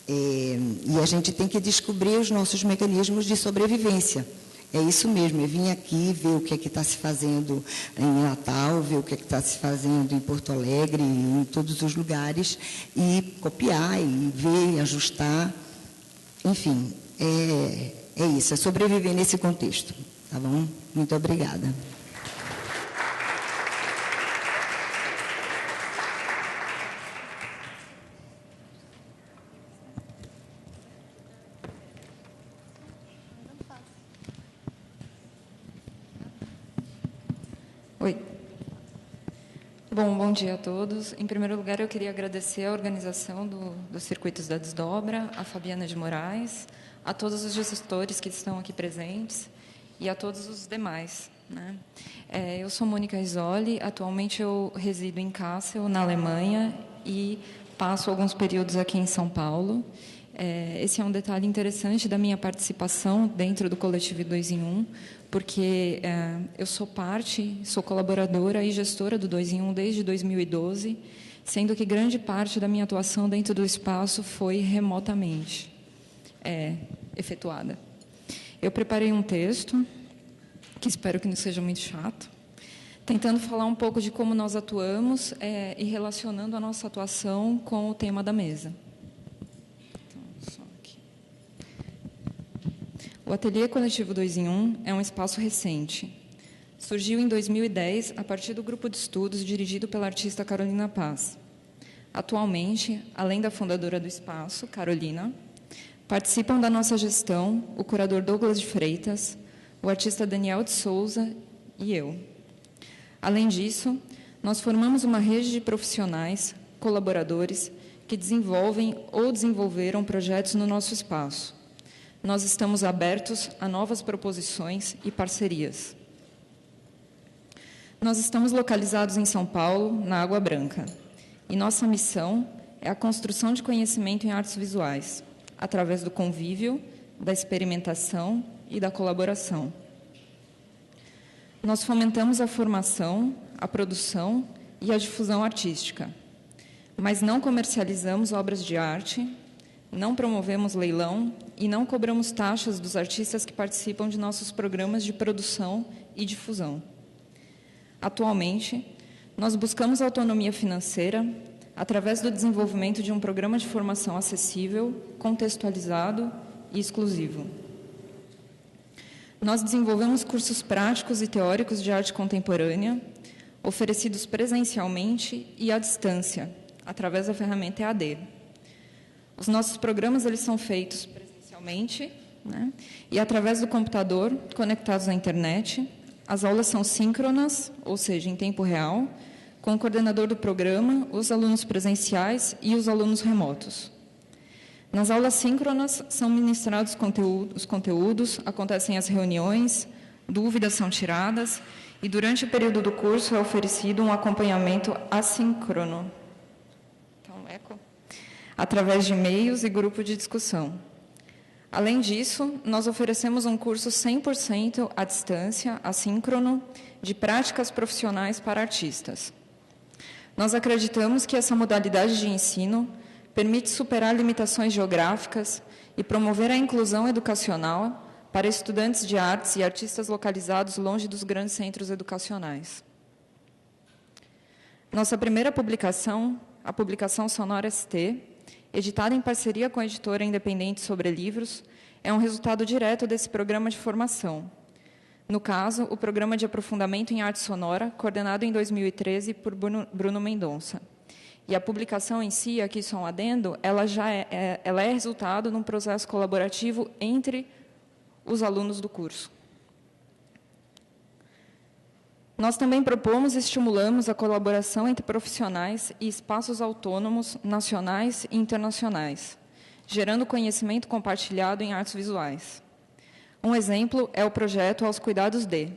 S5: e a gente tem que descobrir os nossos mecanismos de sobrevivência. É isso mesmo, eu vim aqui ver o que é que está se fazendo em Natal, ver o que é que está se fazendo em Porto Alegre, em todos os lugares, e copiar, e ver, ajustar. Enfim, é isso, é sobreviver nesse contexto. Tá bom? Muito obrigada.
S6: Oi. Bom dia a todos. Em primeiro lugar, eu queria agradecer a organização dos Circuitos da Desdobra, a Fabiana de Moraes, a todos os gestores que estão aqui presentes, e a todos os demais, né? Eu sou Mônica Isoli, atualmente eu resido em Kassel, na Alemanha, e passo alguns períodos aqui em São Paulo. Esse é um detalhe interessante da minha participação dentro do Coletivo 2 em 1, porque eu sou colaboradora e gestora do 2 em 1 desde 2012, sendo que grande parte da minha atuação dentro do espaço foi remotamente efetuada. Eu preparei um texto, que espero que não seja muito chato, tentando falar um pouco de como nós atuamos e relacionando a nossa atuação com o tema da mesa. Então, só aqui. O Ateliê Coletivo 2 em 1 é um espaço recente. Surgiu em 2010 a partir do grupo de estudos dirigido pela artista Carolina Paz. Atualmente, além da fundadora do espaço, Carolina, participam da nossa gestão o curador Douglas de Freitas, o artista Daniel de Souza e eu. Além disso, nós formamos uma rede de profissionais, colaboradores, que desenvolvem ou desenvolveram projetos no nosso espaço. Nós estamos abertos a novas proposições e parcerias. Nós estamos localizados em São Paulo, na Água Branca, e nossa missão é a construção de conhecimento em artes visuais, através do convívio, da experimentação e da colaboração. Nós fomentamos a formação, a produção e a difusão artística, mas não comercializamos obras de arte, não promovemos leilão e não cobramos taxas dos artistas que participam de nossos programas de produção e difusão. Atualmente, nós buscamos autonomia financeira através do desenvolvimento de um programa de formação acessível, contextualizado e exclusivo. Nós desenvolvemos cursos práticos e teóricos de arte contemporânea, oferecidos presencialmente e à distância, através da ferramenta EAD. Os nossos programas eles são feitos presencialmente, né, e através do computador, conectados à internet. As aulas são síncronas, ou seja, em tempo real, com o coordenador do programa, os alunos presenciais e os alunos remotos. Nas aulas síncronas, são ministrados os conteúdos, acontecem as reuniões, dúvidas são tiradas, e durante o período do curso é oferecido um acompanhamento assíncrono, através de e-mails e grupo de discussão. Além disso, nós oferecemos um curso 100% à distância, assíncrono, de práticas profissionais para artistas. Nós acreditamos que essa modalidade de ensino permite superar limitações geográficas e promover a inclusão educacional para estudantes de artes e artistas localizados longe dos grandes centros educacionais. Nossa primeira publicação, a publicação Sonora ST, editada em parceria com a editora independente Sobre Livros, é um resultado direto desse programa de formação. No caso, o Programa de Aprofundamento em Arte Sonora, coordenado em 2013 por Bruno Mendonça. E a publicação em si, aqui só um adendo, ela é resultado de um processo colaborativo entre os alunos do curso. Nós também propomos e estimulamos a colaboração entre profissionais e espaços autônomos nacionais e internacionais, gerando conhecimento compartilhado em artes visuais. Um exemplo é o projeto Aos Cuidados de,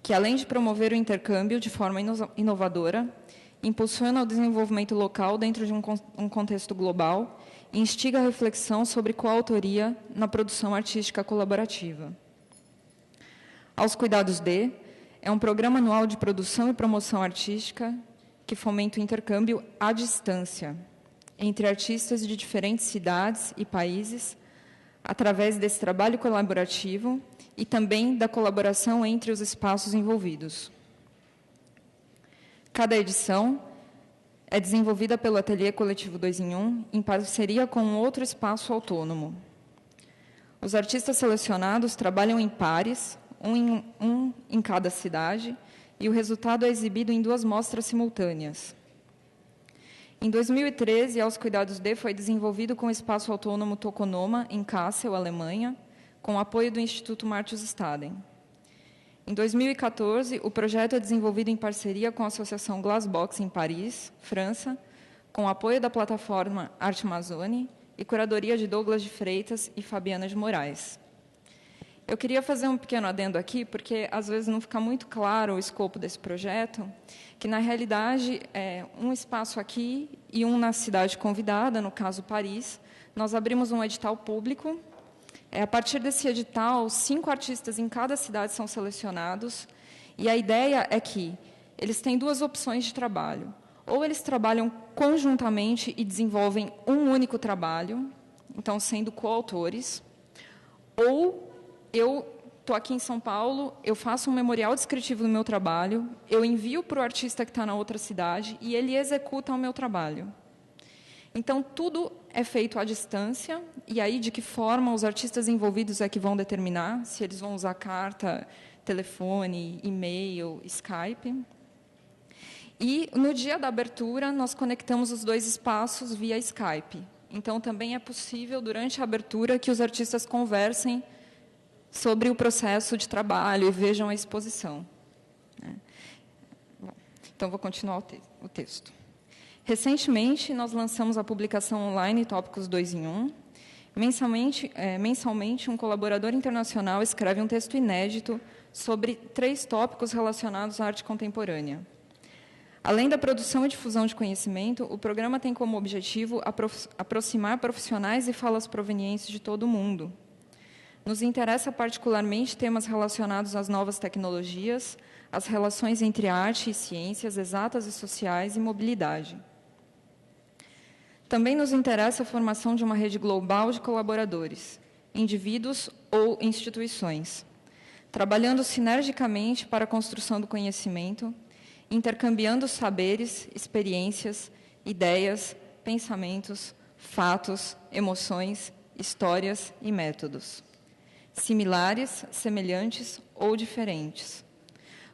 S6: que, além de promover o intercâmbio de forma inovadora, impulsiona o desenvolvimento local dentro de um contexto global e instiga a reflexão sobre coautoria na produção artística colaborativa. Aos Cuidados de é um programa anual de produção e promoção artística que fomenta o intercâmbio à distância entre artistas de diferentes cidades e países, através desse trabalho colaborativo e também da colaboração entre os espaços envolvidos. Cada edição é desenvolvida pelo Ateliê Coletivo 2 em 1, em parceria com outro espaço autônomo. Os artistas selecionados trabalham em pares, um em cada cidade, e o resultado é exibido em 2 mostras simultâneas. Em 2013, Aos Cuidados de foi desenvolvido com o espaço autônomo Tokonoma, em Kassel, Alemanha, com o apoio do Instituto Martius Staden. Em 2014, o projeto é desenvolvido em parceria com a Associação Glassbox, em Paris, França, com o apoio da plataforma Arte Amazônia e curadoria de Douglas de Freitas e Fabiana de Moraes. Eu queria fazer um pequeno adendo aqui, porque às vezes não fica muito claro o escopo desse projeto, que na realidade é um espaço aqui e um na cidade convidada, no caso Paris. Nós abrimos um edital público. A partir desse edital, 5 artistas em cada cidade são selecionados, e a ideia é que eles têm 2 opções de trabalho. Ou eles trabalham conjuntamente e desenvolvem um único trabalho, então sendo coautores, ou eu estou aqui em São Paulo, eu faço um memorial descritivo do meu trabalho, eu envio para o artista que está na outra cidade e ele executa o meu trabalho. Então, tudo é feito à distância, e aí de que forma os artistas envolvidos é que vão determinar, se eles vão usar carta, telefone, e-mail, Skype. E, no dia da abertura, nós conectamos os 2 espaços via Skype. Então, também é possível, durante a abertura, que os artistas conversem sobre o processo de trabalho e vejam a exposição. Bom, então, vou continuar o texto. Recentemente, nós lançamos a publicação online Tópicos 2 em 1, Mensalmente, um colaborador internacional escreve um texto inédito sobre 3 tópicos relacionados à arte contemporânea. Além da produção e difusão de conhecimento, o programa tem como objetivo aproximar profissionais e falas provenientes de todo o mundo. Nos interessa particularmente temas relacionados às novas tecnologias, às relações entre arte e ciências exatas e sociais e mobilidade. Também nos interessa a formação de uma rede global de colaboradores, indivíduos ou instituições, trabalhando sinergicamente para a construção do conhecimento, intercambiando saberes, experiências, ideias, pensamentos, fatos, emoções, histórias e métodos, similares, semelhantes ou diferentes,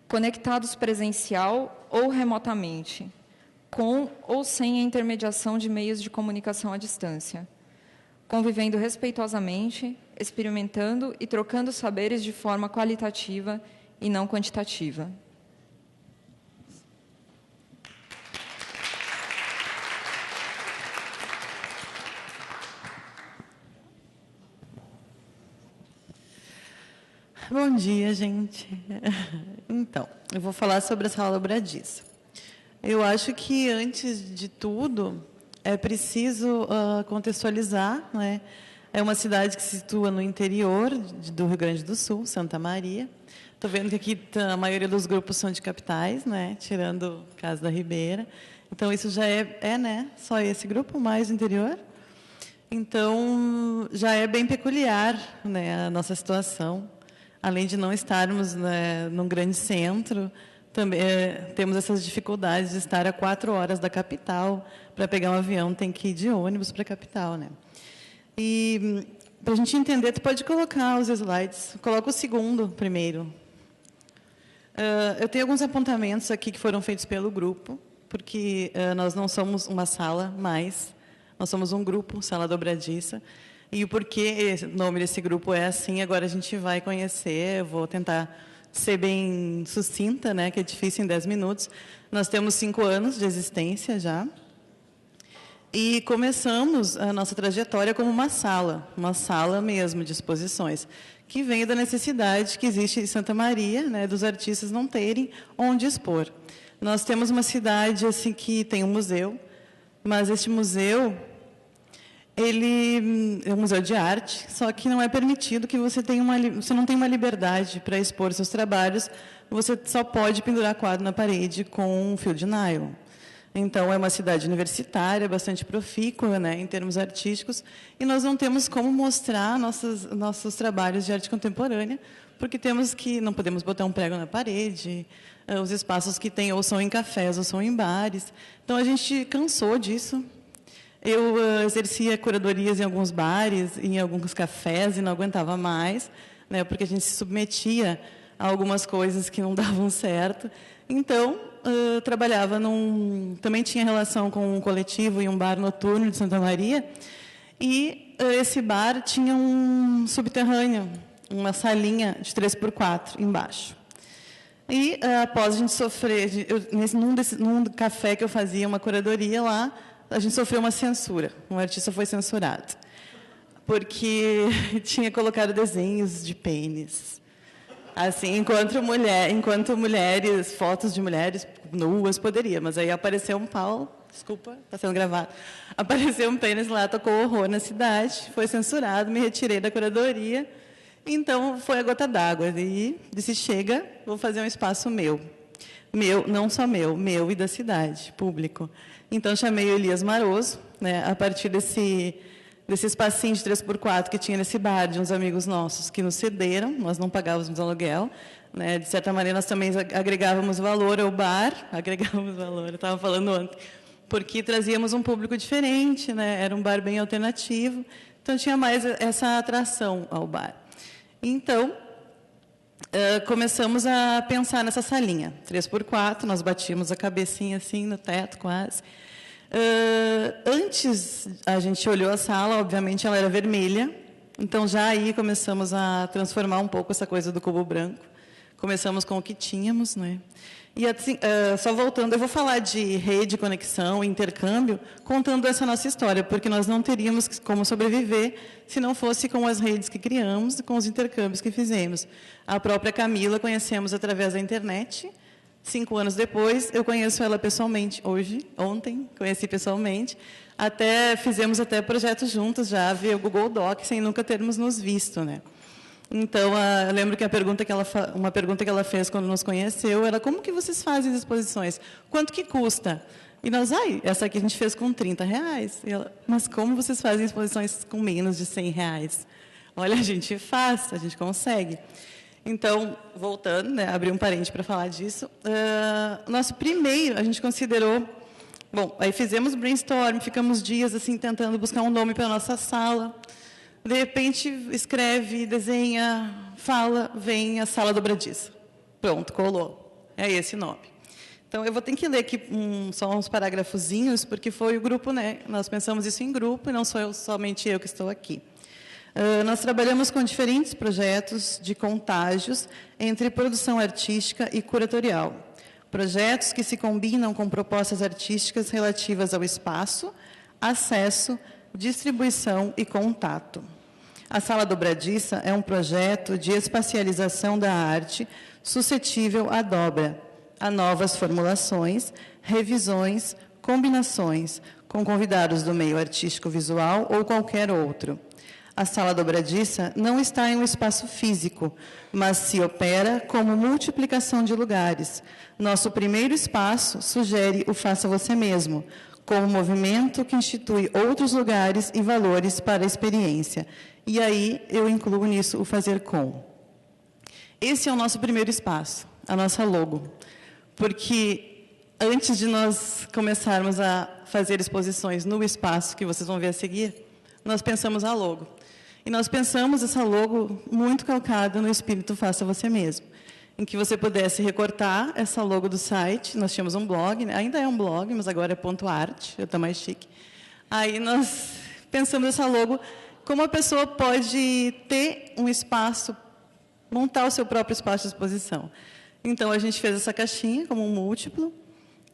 S6: conectados presencial ou remotamente, com ou sem a intermediação de meios de comunicação à distância, convivendo respeitosamente, experimentando e trocando saberes de forma qualitativa e não quantitativa.
S7: Bom dia, gente. Então, eu vou falar sobre a Sala Dobradiça. Eu acho que, antes de tudo, é preciso contextualizar, né? É uma cidade que se situa no interior do Rio Grande do Sul, Santa Maria. Estou vendo que aqui a maioria dos grupos são de capitais, né? Tirando Casa da Ribeira. Então, isso já né? Só esse grupo, mais interior. Então, já é bem peculiar, né, a nossa situação. Além de não estarmos, né, num grande centro, também temos essas dificuldades de estar a 4 horas da capital. Para pegar um avião, tem que ir de ônibus para a capital, né? E, para a gente entender, tu pode colocar os slides. Coloca o segundo primeiro. Eu tenho alguns apontamentos aqui que foram feitos pelo grupo, porque nós não somos uma sala mais, nós somos um grupo, Sala Dobradiça. E o porquê o nome desse grupo é assim, agora a gente vai conhecer. Eu vou tentar ser bem sucinta, né, que é difícil em 10 minutos. Nós temos 5 anos de existência já. E começamos a nossa trajetória como uma sala mesmo de exposições, que veio da necessidade que existe em Santa Maria, né, dos artistas não terem onde expor. Nós temos uma cidade assim que tem um museu, mas este museu, ele é um museu de arte, só que não é permitido que você não tenha uma liberdade para expor seus trabalhos, você só pode pendurar quadro na parede com um fio de nylon. Então, é uma cidade universitária, bastante profícua, né, em termos artísticos, e nós não temos como mostrar nossos trabalhos de arte contemporânea, porque não podemos botar um prego na parede, os espaços que tem ou são em cafés ou são em bares. Então, a gente cansou disso. Eu exercia curadorias em alguns bares, em alguns cafés, e não aguentava mais, né, porque a gente se submetia a algumas coisas que não davam certo. Então, trabalhava também tinha relação com um coletivo e um bar noturno de Santa Maria, e esse bar tinha um subterrâneo, uma salinha de 3x4 embaixo. E após a gente sofrer, num café que eu fazia uma curadoria lá, a gente sofreu uma censura, um artista foi censurado, porque tinha colocado desenhos de pênis. Assim, enquanto mulheres, fotos de mulheres nuas poderia, mas aí apareceu um pau, desculpa, está sendo gravado, apareceu um pênis lá, tocou horror na cidade, foi censurado, me retirei da curadoria, então foi a gota d'água, e disse, chega, vou fazer um espaço meu, não só meu e da cidade, público. Então, chamei o Elias Maroso, né, a partir desse espacinho de 3x4 que tinha nesse bar, de uns amigos nossos que nos cederam, nós não pagávamos aluguel, né, de certa maneira nós também agregávamos valor ao bar, eu estava falando ontem, porque trazíamos um público diferente, né, era um bar bem alternativo, então tinha mais essa atração ao bar. Então, começamos a pensar nessa salinha, 3x4, nós batíamos a cabecinha assim no teto quase. Antes, a gente olhou a sala, obviamente ela era vermelha, então já aí começamos a transformar um pouco essa coisa do cubo branco. Começamos com o que tínhamos, né? E assim, só voltando, eu vou falar de rede, conexão, intercâmbio, contando essa nossa história, porque nós não teríamos como sobreviver se não fosse com as redes que criamos e com os intercâmbios que fizemos. A própria Camila conhecemos através da internet. 5 anos depois, eu conheço ela pessoalmente ontem, conheci pessoalmente. Fizemos até projetos juntos já, via Google Doc, sem nunca termos nos visto, né? Então, eu lembro que uma pergunta que ela fez quando nos conheceu era: como que vocês fazem as exposições? Quanto que custa? E nós, essa aqui a gente fez com R$30. E ela: mas como vocês fazem exposições com menos de R$100? Olha, a gente faz, a gente consegue. Então, voltando, né, abri um parênteses para falar disso. Nosso primeiro, a gente considerou... Bom, aí fizemos brainstorm, ficamos dias assim tentando buscar um nome para a nossa sala. De repente, escreve, desenha, fala, vem a Sala Dobradiça. Pronto, colou. É esse nome. Então, eu vou ter que ler aqui só uns parágrafozinhos, porque foi o grupo, né? Nós pensamos isso em grupo, e não sou somente eu que estou aqui. Nós trabalhamos com diferentes projetos de contágios entre produção artística e curatorial. Projetos que se combinam com propostas artísticas relativas ao espaço, acesso, distribuição e contato. A Sala Dobradiça é um projeto de espacialização da arte suscetível à dobra, a novas formulações, revisões, combinações, com convidados do meio artístico-visual ou qualquer outro. A Sala Dobradiça não está em um espaço físico, mas se opera como multiplicação de lugares. Nosso primeiro espaço sugere o Faça Você Mesmo, como movimento que institui outros lugares e valores para a experiência. E aí eu incluo nisso o Fazer Com. Esse é o nosso primeiro espaço, a nossa logo. Porque antes de nós começarmos a fazer exposições no espaço que vocês vão ver a seguir, nós pensamos a logo. E nós pensamos essa logo muito calcada no espírito Faça Você Mesmo, em que você pudesse recortar essa logo do site. Nós tínhamos um blog, né? Ainda é um blog, mas agora é .art, já está mais chique. Aí nós pensamos essa logo, como a pessoa pode ter um espaço, montar o seu próprio espaço de exposição. Então, a gente fez essa caixinha como um múltiplo.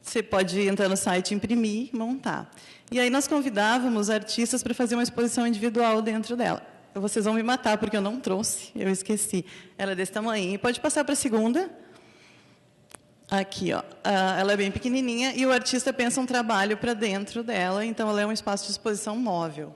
S7: Você pode entrar no site, imprimir, montar. E aí nós convidávamos artistas para fazer uma exposição individual dentro dela. Vocês vão me matar, porque eu não trouxe, eu esqueci. Ela é desse tamanho. E pode passar para a segunda. Aqui, ó. Ela é bem pequenininha e o artista pensa um trabalho para dentro dela, então ela é um espaço de exposição móvel.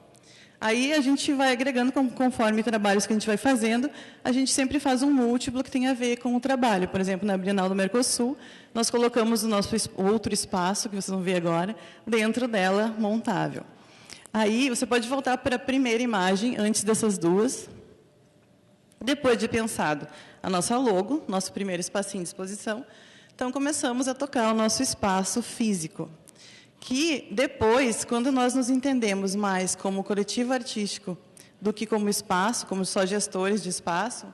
S7: Aí a gente vai agregando, conforme trabalhos que a gente vai fazendo, a gente sempre faz um múltiplo que tem a ver com o trabalho. Por exemplo, na Bienal do Mercosul, nós colocamos o nosso outro espaço, que vocês vão ver agora, dentro dela, montável. Aí você pode voltar para a primeira imagem, antes dessas duas. Depois de pensado a nossa logo, nosso primeiro espacinho de exposição, então começamos a tocar o nosso espaço físico. Que depois, quando nós nos entendemos mais como coletivo artístico do que como espaço, como só gestores de espaço,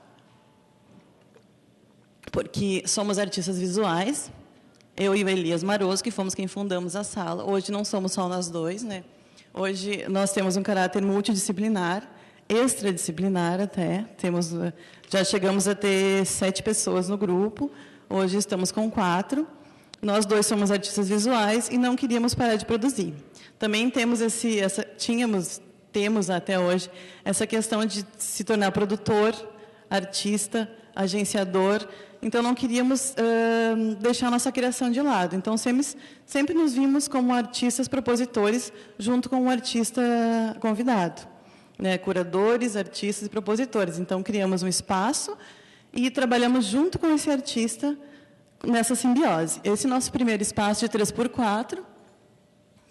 S7: porque somos artistas visuais, eu e o Elias Maroso, que fomos quem fundamos a sala. Hoje não somos só nós dois, né? Hoje nós temos um caráter multidisciplinar, extradisciplinar até. Já chegamos a ter 7 pessoas no grupo, hoje estamos com 4. Nós dois somos artistas visuais e não queríamos parar de produzir. Também temos até hoje essa questão de se tornar produtor, artista, agenciador. Então, não queríamos deixar a nossa criação de lado. Então, sempre nos vimos como artistas propositores junto com um artista convidado, né? Curadores, artistas e propositores. Então, criamos um espaço e trabalhamos junto com esse artista nessa simbiose. Esse nosso primeiro espaço de 3x4,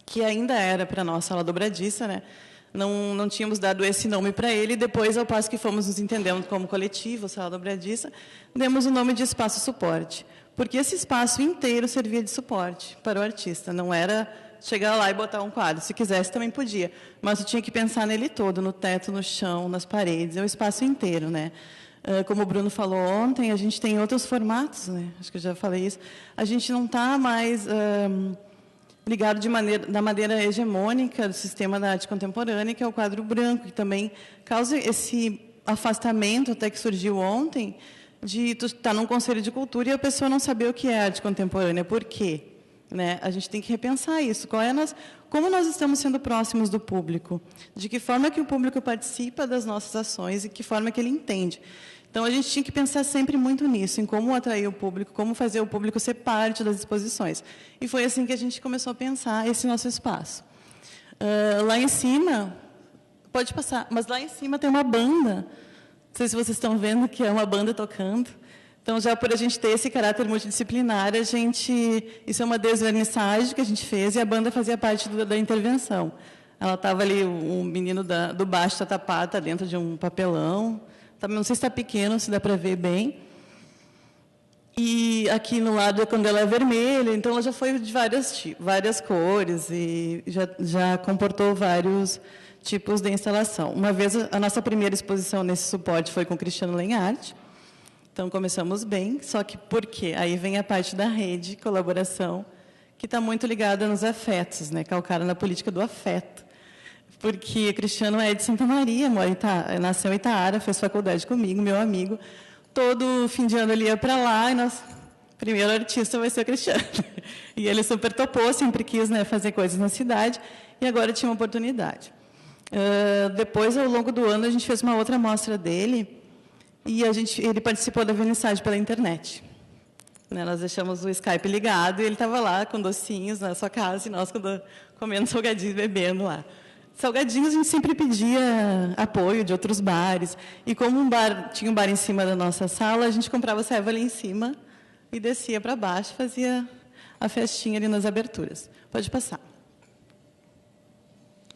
S7: que ainda era para a nossa Sala Dobradiça, né? Não tínhamos dado esse nome para ele, e depois, ao passo que fomos nos entendendo como coletivo, Sala Dobradiça, demos o nome de Espaço Suporte, porque esse espaço inteiro servia de suporte para o artista. Não era chegar lá e botar um quadro. Se quisesse, também podia, mas tu tinha que pensar nele todo, no teto, no chão, nas paredes, é o espaço inteiro, né? Como o Bruno falou ontem, a gente tem outros formatos, né? Acho que eu já falei isso. A gente não está mais ligado da maneira hegemônica do sistema da arte contemporânea, que é o quadro branco, que também causa esse afastamento, até que surgiu ontem, de tu estar num conselho de cultura e a pessoa não saber o que é arte contemporânea. Por quê? Né? A gente tem que repensar isso. Como nós estamos sendo próximos do público? De que forma que o público participa das nossas ações e que forma que ele entende? Então, a gente tinha que pensar sempre muito nisso, em como atrair o público, como fazer o público ser parte das exposições. E foi assim que a gente começou a pensar esse nosso espaço. Lá em cima, pode passar, mas lá em cima tem uma banda. Não sei se vocês estão vendo que é uma banda tocando. Então, já por a gente ter esse caráter multidisciplinar, isso é uma desvernissagem que a gente fez e a banda fazia parte da intervenção. Ela estava ali, um menino do baixo está tapado, está dentro de um papelão. Não sei se está pequeno, se dá para ver bem. E aqui no lado, quando ela é vermelha, então ela já foi de várias cores e já comportou vários tipos de instalação. Uma vez, a nossa primeira exposição nesse suporte foi com o Cristiano Lenhart. Então, começamos bem, só que por quê? Aí vem a parte da rede, colaboração, que está muito ligada nos afetos, né? Calcada na política do afeto. Porque o Cristiano é de Santa Maria, nasceu em Itaara, fez faculdade comigo, meu amigo. Todo fim de ano ele ia para lá e o primeiro artista vai ser o Cristiano. E ele super topou, sempre quis, né, fazer coisas na cidade, e agora tinha uma oportunidade. Depois, ao longo do ano, a gente fez uma outra mostra dele, e ele participou da vernissagem pela internet. Né, nós deixamos o Skype ligado, e ele estava lá com docinhos na sua casa, e nós comendo salgadinhos, bebendo lá. Salgadinhos, a gente sempre pedia apoio de outros bares. E como tinha um bar em cima da nossa sala, a gente comprava ceva ali em cima e descia para baixo, fazia a festinha ali nas aberturas. Pode passar.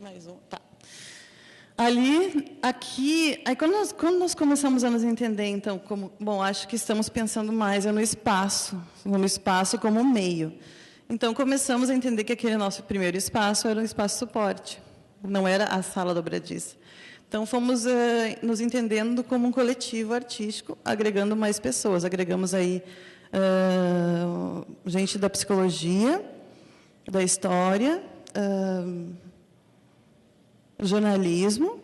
S7: Mais um, tá. Aqui, aí quando nós começamos a nos entender, então, acho que estamos pensando mais no espaço como meio. Então, começamos a entender que aquele nosso primeiro espaço era um espaço suporte. Não era a sala dobradiça. Então, fomos nos entendendo como um coletivo artístico, agregando mais pessoas. Agregamos aí gente da psicologia, da história, jornalismo.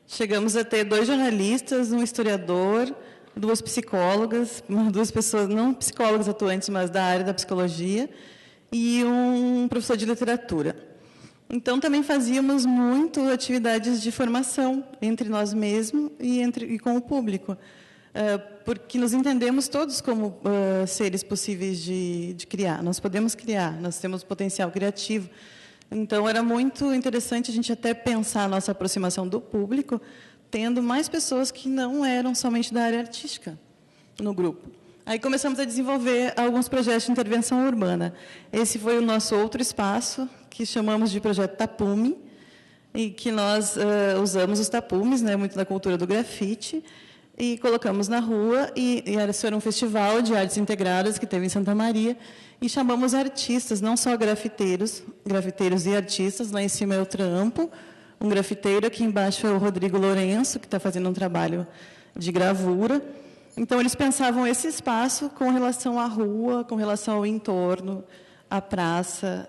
S7: Chegamos a ter 2 jornalistas, um historiador, 2 psicólogas, 2 pessoas, não psicólogas atuantes, mas da área da psicologia, e um professor de literatura. Então, também fazíamos muito atividades de formação entre nós mesmos e com o público, porque nos entendemos todos como seres possíveis de criar. Nós podemos criar, nós temos potencial criativo. Então, era muito interessante a gente até pensar a nossa aproximação do público, tendo mais pessoas que não eram somente da área artística no grupo. Aí começamos a desenvolver alguns projetos de intervenção urbana. Esse foi o nosso outro espaço, que chamamos de Projeto Tapume, e que nós usamos os tapumes, né, muito da cultura do grafite, e colocamos na rua, e era um festival de artes integradas que teve em Santa Maria, e chamamos artistas, não só grafiteiros e artistas. Lá em cima é o Trampo, um grafiteiro, aqui embaixo é o Rodrigo Lourenço, que está fazendo um trabalho de gravura. Então, eles pensavam esse espaço com relação à rua, com relação ao entorno, à praça,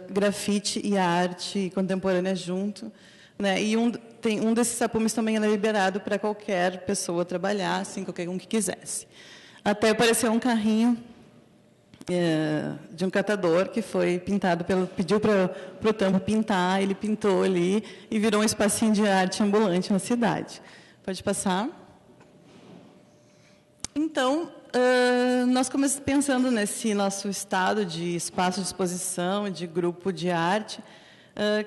S7: grafite e arte contemporânea junto. Né? E um desses tapumes também era liberado para qualquer pessoa trabalhar, assim, qualquer um que quisesse. Até apareceu um carrinho de um catador que foi pintado, pediu para o Tampo pintar, ele pintou ali e virou um espacinho de arte ambulante na cidade. Pode passar. Então, nós começamos pensando nesse nosso estado de espaço de exposição, de grupo de arte,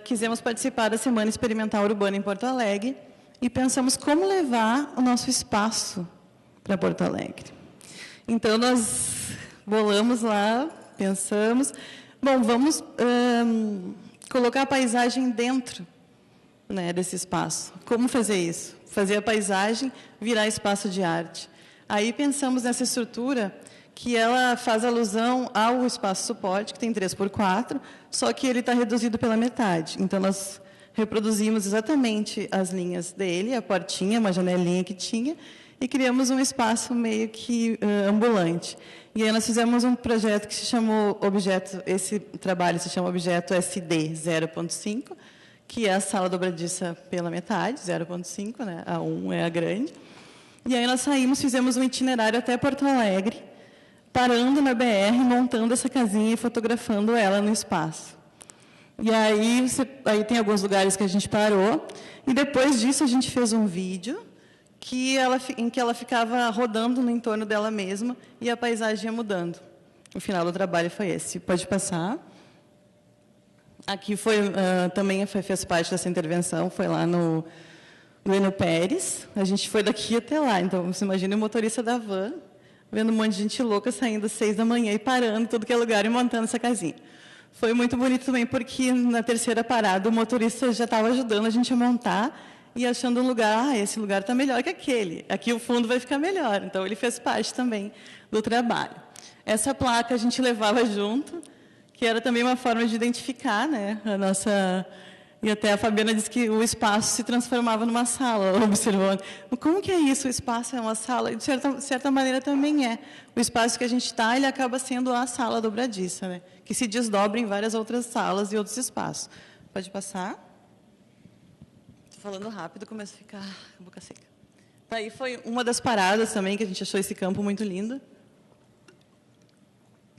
S7: quisemos participar da Semana Experimental Urbana em Porto Alegre e pensamos como levar o nosso espaço para Porto Alegre. Então, nós bolamos lá, pensamos, vamos colocar a paisagem dentro, né, desse espaço. Como fazer isso? Fazer a paisagem virar espaço de arte. Aí pensamos nessa estrutura que ela faz alusão ao espaço suporte, que tem 3x4, só que ele está reduzido pela metade. Então, nós reproduzimos exatamente as linhas dele, a portinha, uma janelinha que tinha, e criamos um espaço meio que ambulante. E aí nós fizemos um projeto que se chamou esse trabalho se chama Objeto SD 0.5, que é a sala dobradiça pela metade, 0.5, né? A 1 é a grande. E aí nós saímos, fizemos um itinerário até Porto Alegre, parando na BR, montando essa casinha e fotografando ela no espaço. E aí tem alguns lugares que a gente parou, e depois disso a gente fez um vídeo em que ela ficava rodando no entorno dela mesma e a paisagem ia mudando. O final do trabalho foi esse. Pode passar. Aqui também fez parte dessa intervenção, foi lá no Enio Pérez. A gente foi daqui até lá. Então, você imagina o motorista da van, vendo um monte de gente louca saindo às 6 da manhã e parando em tudo que é lugar e montando essa casinha. Foi muito bonito também, porque na terceira parada o motorista já estava ajudando a gente a montar e achando um lugar, esse lugar está melhor que aquele. Aqui o fundo vai ficar melhor. Então, ele fez parte também do trabalho. Essa placa a gente levava junto, que era também uma forma de identificar, né, a nossa... E até a Fabiana disse que o espaço se transformava numa sala, observando. Como que é isso? O espaço é uma sala? E, de certa maneira, também é. O espaço que a gente está, ele acaba sendo a sala dobradiça, né, que se desdobra em várias outras salas e outros espaços. Pode passar. Estou falando rápido, começa a ficar a boca seca. Aí foi uma das paradas também, que a gente achou esse campo muito lindo.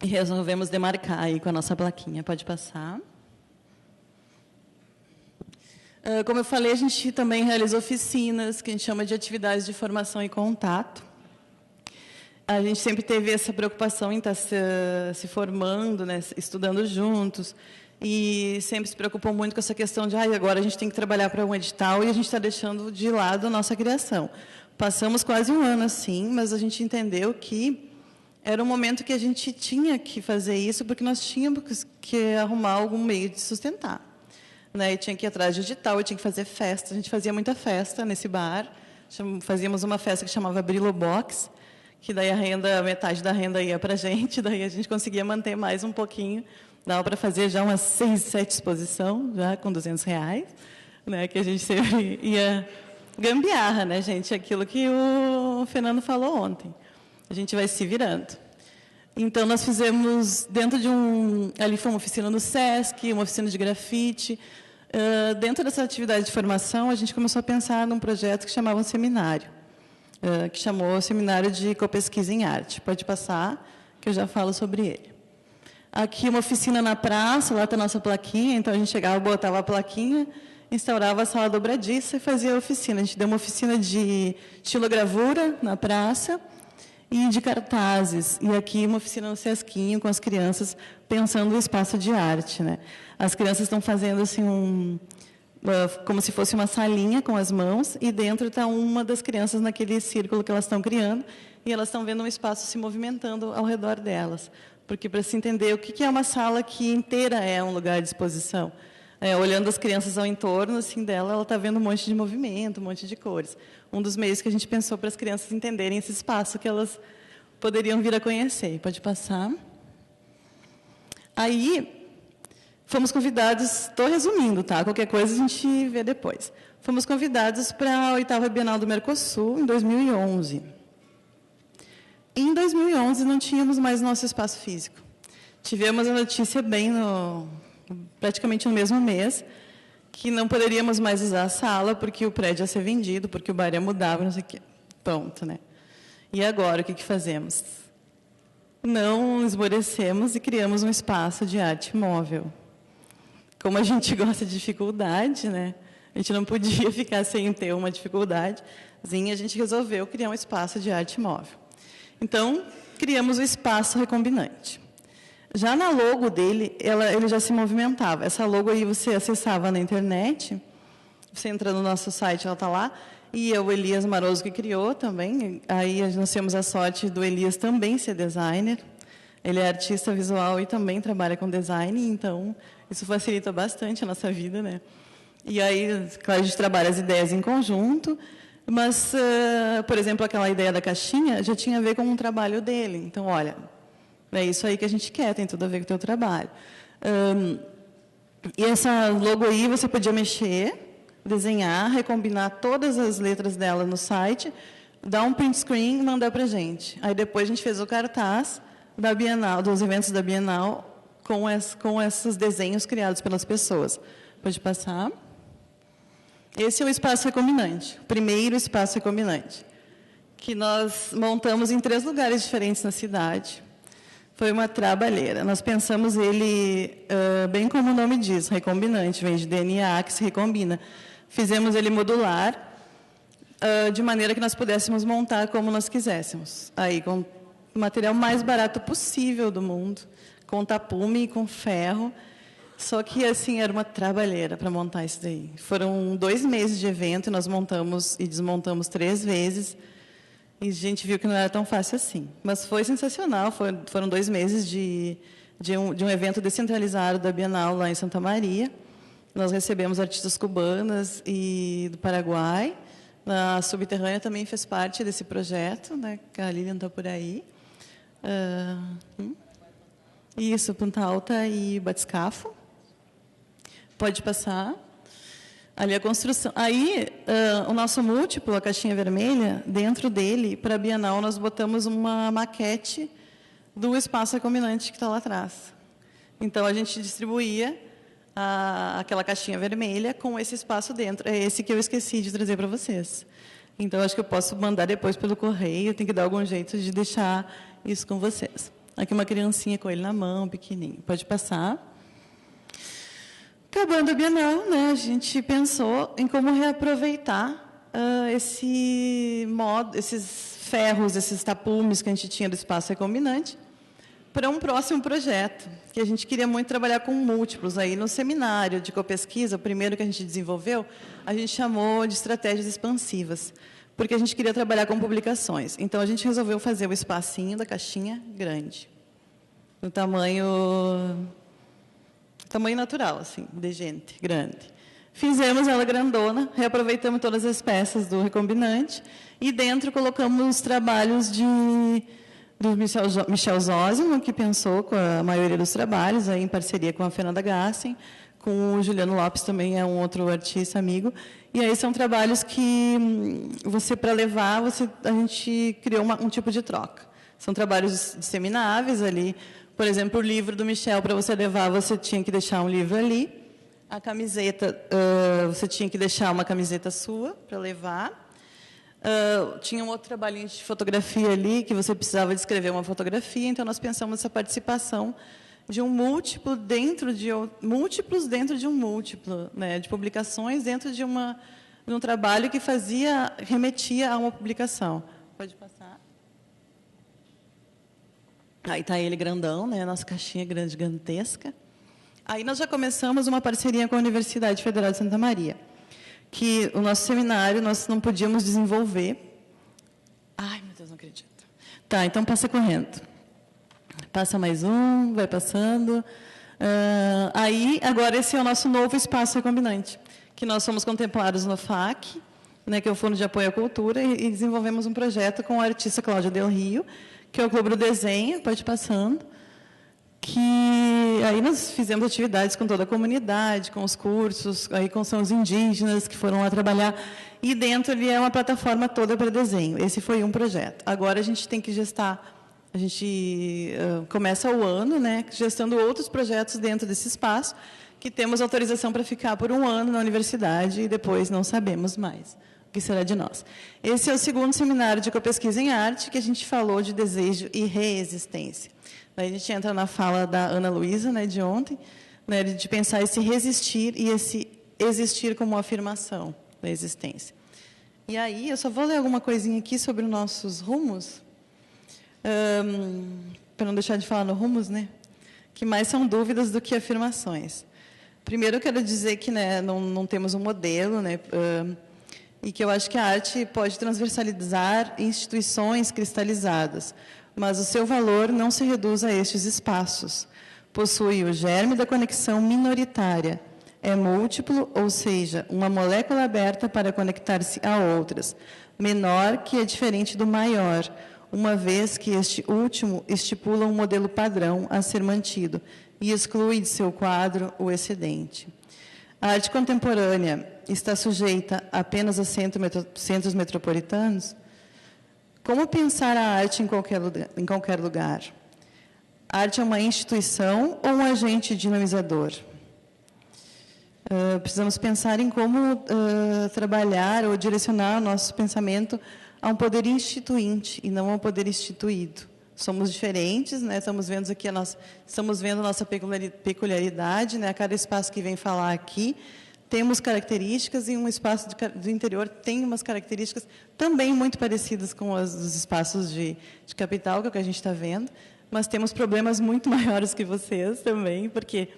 S7: E resolvemos demarcar aí com a nossa plaquinha. Pode passar. Como eu falei, a gente também realiza oficinas, que a gente chama de atividades de formação e contato. A gente sempre teve essa preocupação em estar se formando, né, estudando juntos, e sempre se preocupou muito com essa questão de agora a gente tem que trabalhar para um edital e a gente está deixando de lado a nossa criação. Passamos quase um ano assim, mas a gente entendeu que era um momento que a gente tinha que fazer isso, porque nós tínhamos que arrumar algum meio de sustentar. Né? E tinha que ir atrás de edital, e tinha que fazer festa. A gente fazia muita festa nesse bar. Fazíamos uma festa que chamava Brillo Box, que daí metade da renda ia para a gente, daí a gente conseguia manter mais um pouquinho. Dava para fazer já umas 6, 7 exposições, já com R$200, né? Que a gente sempre ia gambiarra, né, gente? Aquilo que o Fernando falou ontem. A gente vai se virando. Então, nós fizemos, dentro de ali foi uma oficina no SESC, uma oficina de grafite. Dentro dessa atividade de formação, a gente começou a pensar num projeto que chamava um seminário, que chamou Seminário de Copesquisa em Arte. Pode passar, que eu já falo sobre ele. Aqui, uma oficina na praça, lá está a nossa plaquinha. Então, a gente chegava, botava a plaquinha, instaurava a sala dobradiça e fazia a oficina. A gente deu uma oficina de estilogravura na praça, e de cartazes, e aqui uma oficina no Sesquinho com as crianças pensando no espaço de arte, né? As crianças estão fazendo assim como se fosse uma salinha com as mãos, e dentro está uma das crianças naquele círculo que elas estão criando, e elas estão vendo um espaço se movimentando ao redor delas, porque para se entender o que é uma sala que inteira é um lugar de exposição. Olhando as crianças ao entorno assim dela, ela está vendo um monte de movimento, um monte de cores. Um dos meios que a gente pensou para as crianças entenderem esse espaço que elas poderiam vir a conhecer. Pode passar. Aí, fomos convidados, estou resumindo, tá? Qualquer coisa a gente vê depois. Fomos convidados para a 8ª Bienal do Mercosul, em 2011. Em 2011, não tínhamos mais nosso espaço físico. Tivemos a notícia praticamente no mesmo mês, que não poderíamos mais usar a sala, porque o prédio ia ser vendido, porque o bar ia mudar, não sei o quê. Pronto, né? E agora, o que fazemos? Não esmorecemos e criamos um espaço de arte móvel. Como a gente gosta de dificuldade, né? A gente não podia ficar sem ter uma dificuldadezinha, a gente resolveu criar um espaço de arte móvel. Então, criamos o espaço recombinante. Já na logo dele, ele já se movimentava. Essa logo aí você acessava na internet, você entra no nosso site, ela está lá, e é o Elias Maroso que criou também. Aí nós temos a sorte do Elias também ser designer. Ele é artista visual e também trabalha com design, então isso facilita bastante a nossa vida, né? E aí, claro, a gente trabalha as ideias em conjunto, mas, por exemplo, aquela ideia da caixinha já tinha a ver com um trabalho dele. Então, olha, é isso aí que a gente quer, tem tudo a ver com o teu trabalho. E essa logo aí você podia mexer, desenhar, recombinar todas as letras dela no site, dar um print screen e mandar para a gente. Aí depois a gente fez o cartaz da Bienal, dos eventos da Bienal, com esses desenhos criados pelas pessoas. Pode passar. Esse é o espaço recombinante, o primeiro espaço recombinante, que nós montamos em 3 lugares diferentes na cidade. Foi uma trabalheira. Nós pensamos ele, bem como o nome diz, recombinante, vem de DNA que se recombina. Fizemos ele modular, de maneira que nós pudéssemos montar como nós quiséssemos. Aí, com o material mais barato possível do mundo, com tapume e com ferro. Só que, assim, era uma trabalheira para montar isso daí. Foram 2 meses de evento, e nós montamos e desmontamos 3 vezes. E a gente viu que não era tão fácil assim. Mas foi sensacional. Foram 2 meses de um evento descentralizado da Bienal lá em Santa Maria. Nós recebemos artistas cubanas e do Paraguai. A Subterrânea também fez parte desse projeto, né? A Lilian está por aí. Isso, Punta Alta e Batiscafo. Pode passar. Ali a construção. Aí, o nosso múltiplo, a caixinha vermelha, dentro dele, para a Bienal, nós botamos uma maquete do espaço recombinante que está lá atrás. Então, a gente distribuía aquela caixinha vermelha com esse espaço dentro. É esse que eu esqueci de trazer para vocês. Então, acho que eu posso mandar depois pelo correio. Tem que dar algum jeito de deixar isso com vocês. Aqui uma criancinha com ele na mão, pequenininho. Pode passar. Acabando a Bienal, né, a gente pensou em como reaproveitar esses ferros, esses tapumes que a gente tinha do espaço recombinante para um próximo projeto, que a gente queria muito trabalhar com múltiplos. Aí, no seminário de copesquisa, o primeiro que a gente desenvolveu, a gente chamou de estratégias expansivas, porque a gente queria trabalhar com publicações. Então, a gente resolveu fazer o espacinho da caixinha grande, no tamanho natural, assim, de gente, grande. Fizemos ela grandona, reaproveitamos todas as peças do recombinante e dentro colocamos trabalhos do Michel Zósimo, que pensou com a maioria dos trabalhos, aí em parceria com a Fernanda Gassen, com o Juliano Lopes, também é um outro artista amigo. E aí são trabalhos que para levar, a gente criou um tipo de troca. São trabalhos dissemináveis ali. Por exemplo, o livro do Michel, para você levar, você tinha que deixar um livro ali. A camiseta, você tinha que deixar uma camiseta sua para levar. Tinha um outro trabalhinho de fotografia ali, que você precisava de escrever uma fotografia. Então, nós pensamos nessa participação de um múltiplo dentro de múltiplos dentro de um múltiplo, né, de publicações dentro de um trabalho que remetia a uma publicação. Pode passar. Aí está ele grandão, né? Nossa caixinha grande, gigantesca. Aí nós já começamos uma parceria com a Universidade Federal de Santa Maria, que o nosso seminário nós não podíamos desenvolver. Ai, meu Deus, não acredito. Tá, então passa correndo. Passa mais um, vai passando. Aí, agora, esse é o nosso novo espaço recombinante, que nós fomos contemplados no FAC, né, que é o Fundo de Apoio à Cultura, e desenvolvemos um projeto com a artista Cláudia Del Rio, que é o Clube do Desenho, pode passando, que aí nós fizemos atividades com toda a comunidade, com os cursos, aí com os indígenas que foram lá trabalhar, e dentro ali é uma plataforma toda para desenho. Esse foi um projeto. Agora a gente tem que gestar, a gente começa o ano, né, gestando outros projetos dentro desse espaço, que temos autorização para ficar por 1 ano na universidade e depois não sabemos mais o que será de nós. Esse é o 2º seminário de copesquisa em arte, que a gente falou de desejo e reexistência. Daí a gente entra na fala da Ana Luísa, né, de ontem, né, de pensar esse resistir e esse existir como uma afirmação da existência. E aí, eu só vou ler alguma coisinha aqui sobre os nossos rumos, para não deixar de falar no rumos, né, que mais são dúvidas do que afirmações. Primeiro, eu quero dizer que, né, não temos um modelo, né, e que eu acho que a arte pode transversalizar instituições cristalizadas, mas o seu valor não se reduz a estes espaços. Possui o germe da conexão minoritária. É múltiplo, ou seja, uma molécula aberta para conectar-se a outras, menor que é diferente do maior, uma vez que este último estipula um modelo padrão a ser mantido e exclui de seu quadro o excedente. A arte contemporânea está sujeita apenas a centros metropolitanos? Como pensar a arte em qualquer lugar? A arte é uma instituição ou um agente dinamizador? Precisamos pensar em como trabalhar ou direcionar o nosso pensamento a um poder instituinte e não a um poder instituído. Somos diferentes, né? Estamos vendo a nossa peculiaridade, né? A cada espaço que vem falar aqui temos características, e um espaço do interior tem umas características também muito parecidas com as dos espaços de capital, que é o que a gente está vendo, mas temos problemas muito maiores que vocês também, porque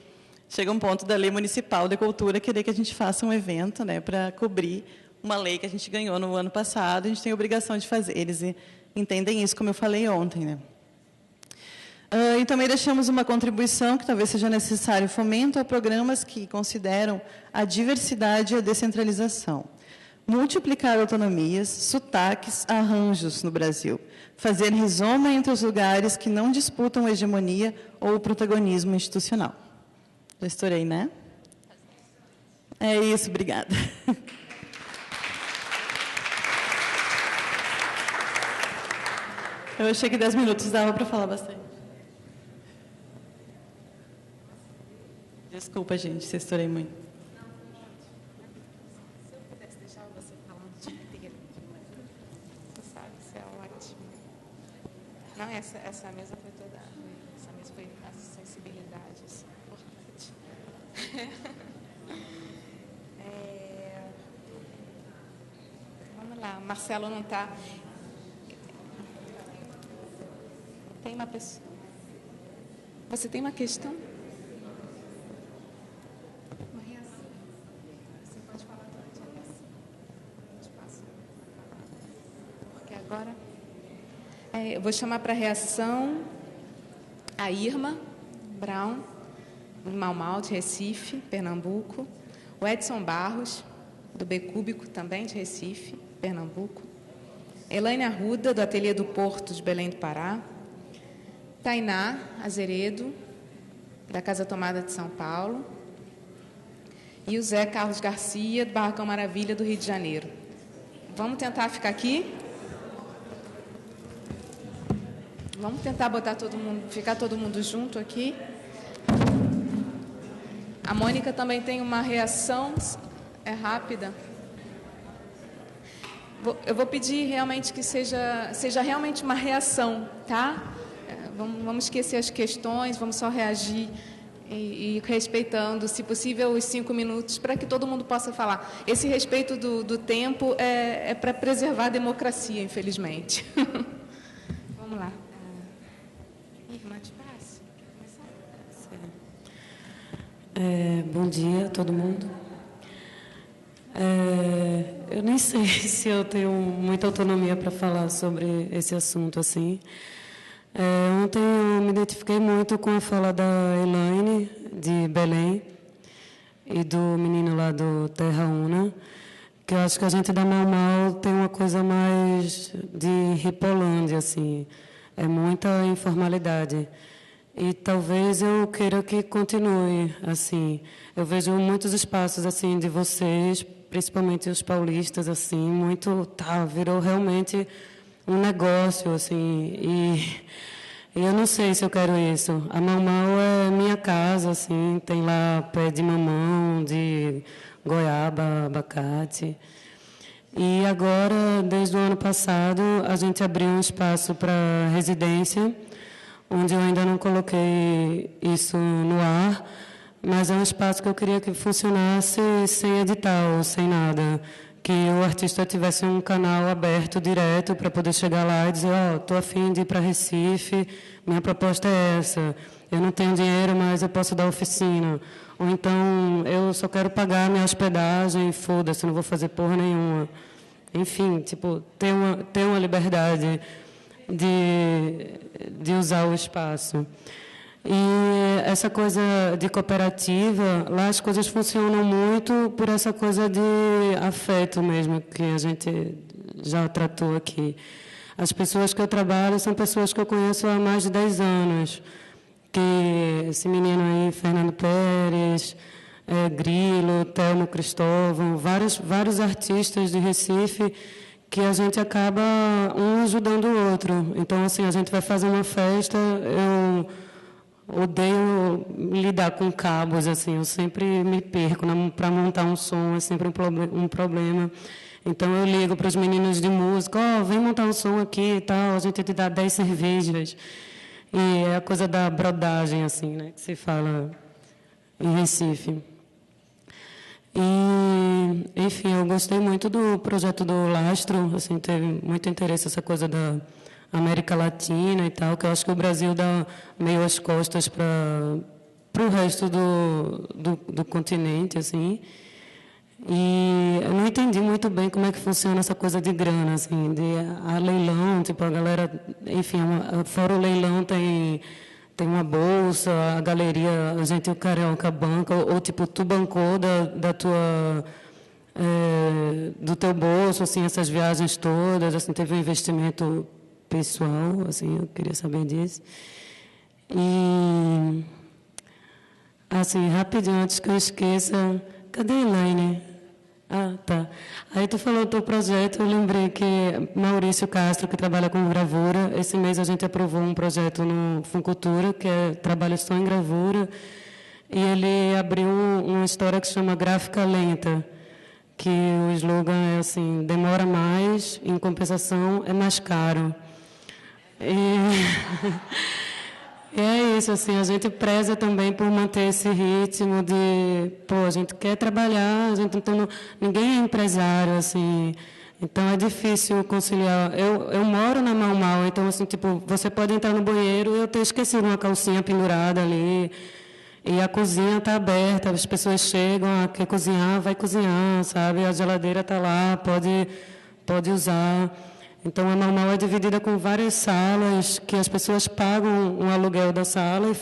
S7: chega um ponto da Lei Municipal de Cultura querer que a gente faça um evento, né, para cobrir uma lei que a gente ganhou no ano passado, a gente tem a obrigação de fazer. Eles entendem isso, como eu falei ontem, né? E também deixamos uma contribuição que talvez seja necessário fomento a programas que consideram a diversidade e a descentralização. Multiplicar autonomias, sotaques, arranjos no Brasil. Fazer rizoma entre os lugares que não disputam hegemonia ou protagonismo institucional. Já estourei, né? É isso, obrigada. Eu achei que 10 minutos dava para falar bastante. Desculpa, gente, se estourei muito.
S1: Se eu pudesse deixar você falando o dia inteiro, você sabe, isso é ótimo. Não, essa mesa foi toda... Essa mesa foi a sensibilidade, isso é importante. Vamos lá, o Marcelo não está... Tem uma pessoa... Você tem uma questão? Uma reação. Você pode falar durante a reação. A gente passa. Porque agora... eu vou chamar para reação a Irma Brown, do Mau Mau, de Recife, Pernambuco. O Edson Barros, do B Cúbico, também de Recife, Pernambuco. Elaine Arruda, do Ateliê do Porto, de Belém do Pará. Tainá Azeredo, da Casa Tomada de São Paulo. E o Zé Carlos Garcia, do Barracão Maravilha, do Rio de Janeiro. Vamos tentar ficar aqui? Vamos tentar ficar todo mundo junto aqui. A Mônica também tem uma reação, é rápida. Eu vou pedir realmente que seja realmente uma reação, tá? Vamos esquecer as questões, vamos só reagir e respeitando, se possível, os 5 minutos, para que todo mundo possa falar. Esse respeito do tempo é para preservar a democracia, infelizmente. Vamos lá. Irmã de Paz, quer começar?
S8: Bom dia a todo mundo. Eu nem sei se eu tenho muita autonomia para falar sobre esse assunto assim. Ontem eu me identifiquei muito com a fala da Elaine, de Belém, e do menino lá do Terra Una, que eu acho que a gente da Mau Mau tem uma coisa mais de Ripolândia, assim, é muita informalidade. E talvez eu queira que continue assim. Eu vejo muitos espaços assim de vocês, principalmente os paulistas, assim, muito, virou realmente um negócio, assim, e eu não sei se eu quero isso. A Mau Mau é minha casa, assim, tem lá pé de mamão, de goiaba, abacate. E agora, desde o ano passado, a gente abriu um espaço para residência, onde eu ainda não coloquei isso no ar, mas é um espaço que eu queria que funcionasse sem edital, sem nada, que o artista tivesse um canal aberto, direto, para poder chegar lá e dizer, estou a fim de ir para Recife, minha proposta é essa, eu não tenho dinheiro, mas eu posso dar oficina, ou então eu só quero pagar minha hospedagem, foda-se, não vou fazer porra nenhuma. Enfim, tipo, ter uma liberdade de usar o espaço. E essa coisa de cooperativa, lá as coisas funcionam muito por essa coisa de afeto mesmo, que a gente já tratou aqui. As pessoas que eu trabalho são pessoas que eu conheço há mais de 10 anos. Que esse menino aí, Fernando Pérez, Grilo, Telmo Cristóvão, vários artistas de Recife, que a gente acaba um ajudando o outro. Então, assim, a gente vai fazer uma festa, eu odeio lidar com cabos, assim, eu sempre me perco para montar um som, é sempre um problema. Então, eu ligo para os meninos de música, vem montar um som aqui e tal, a gente te dá 10 cervejas. E é a coisa da brodagem, assim, né, que se fala em Recife. E, enfim, eu gostei muito do projeto do Lastro, assim, teve muito interesse essa coisa da América Latina e tal, que eu acho que o Brasil dá meio as costas para o resto do continente, assim. E eu não entendi muito bem como é que funciona essa coisa de grana, assim, a leilão, tipo, a galera, enfim, fora o leilão tem uma bolsa, a galeria, a gente, o Carioca banca, ou tipo, tu bancou do teu bolso, assim, essas viagens todas, assim, teve um investimento pessoal, assim, eu queria saber disso. E, assim, rapidinho, antes que eu esqueça, cadê a Elaine? Ah, tá. Aí tu falou do teu projeto, eu lembrei que Maurício Castro, que trabalha com gravura, esse mês a gente aprovou um projeto no Funcultura, que é trabalho só em gravura, e ele abriu uma história que se chama Gráfica Lenta, que o slogan é assim, demora mais, em compensação é mais caro. E é isso, assim, a gente preza também por manter esse ritmo de, a gente quer trabalhar, a gente ninguém é empresário, assim, então é difícil conciliar. Eu moro na Mau Mau, então, assim, tipo, você pode entrar no banheiro e eu ter esquecido uma calcinha pendurada ali, e a cozinha está aberta, as pessoas chegam, quer cozinhar, vai cozinhar, sabe, a geladeira está lá, pode usar. Então, a Mau Mau é dividida com várias salas, que as pessoas pagam um aluguel da sala e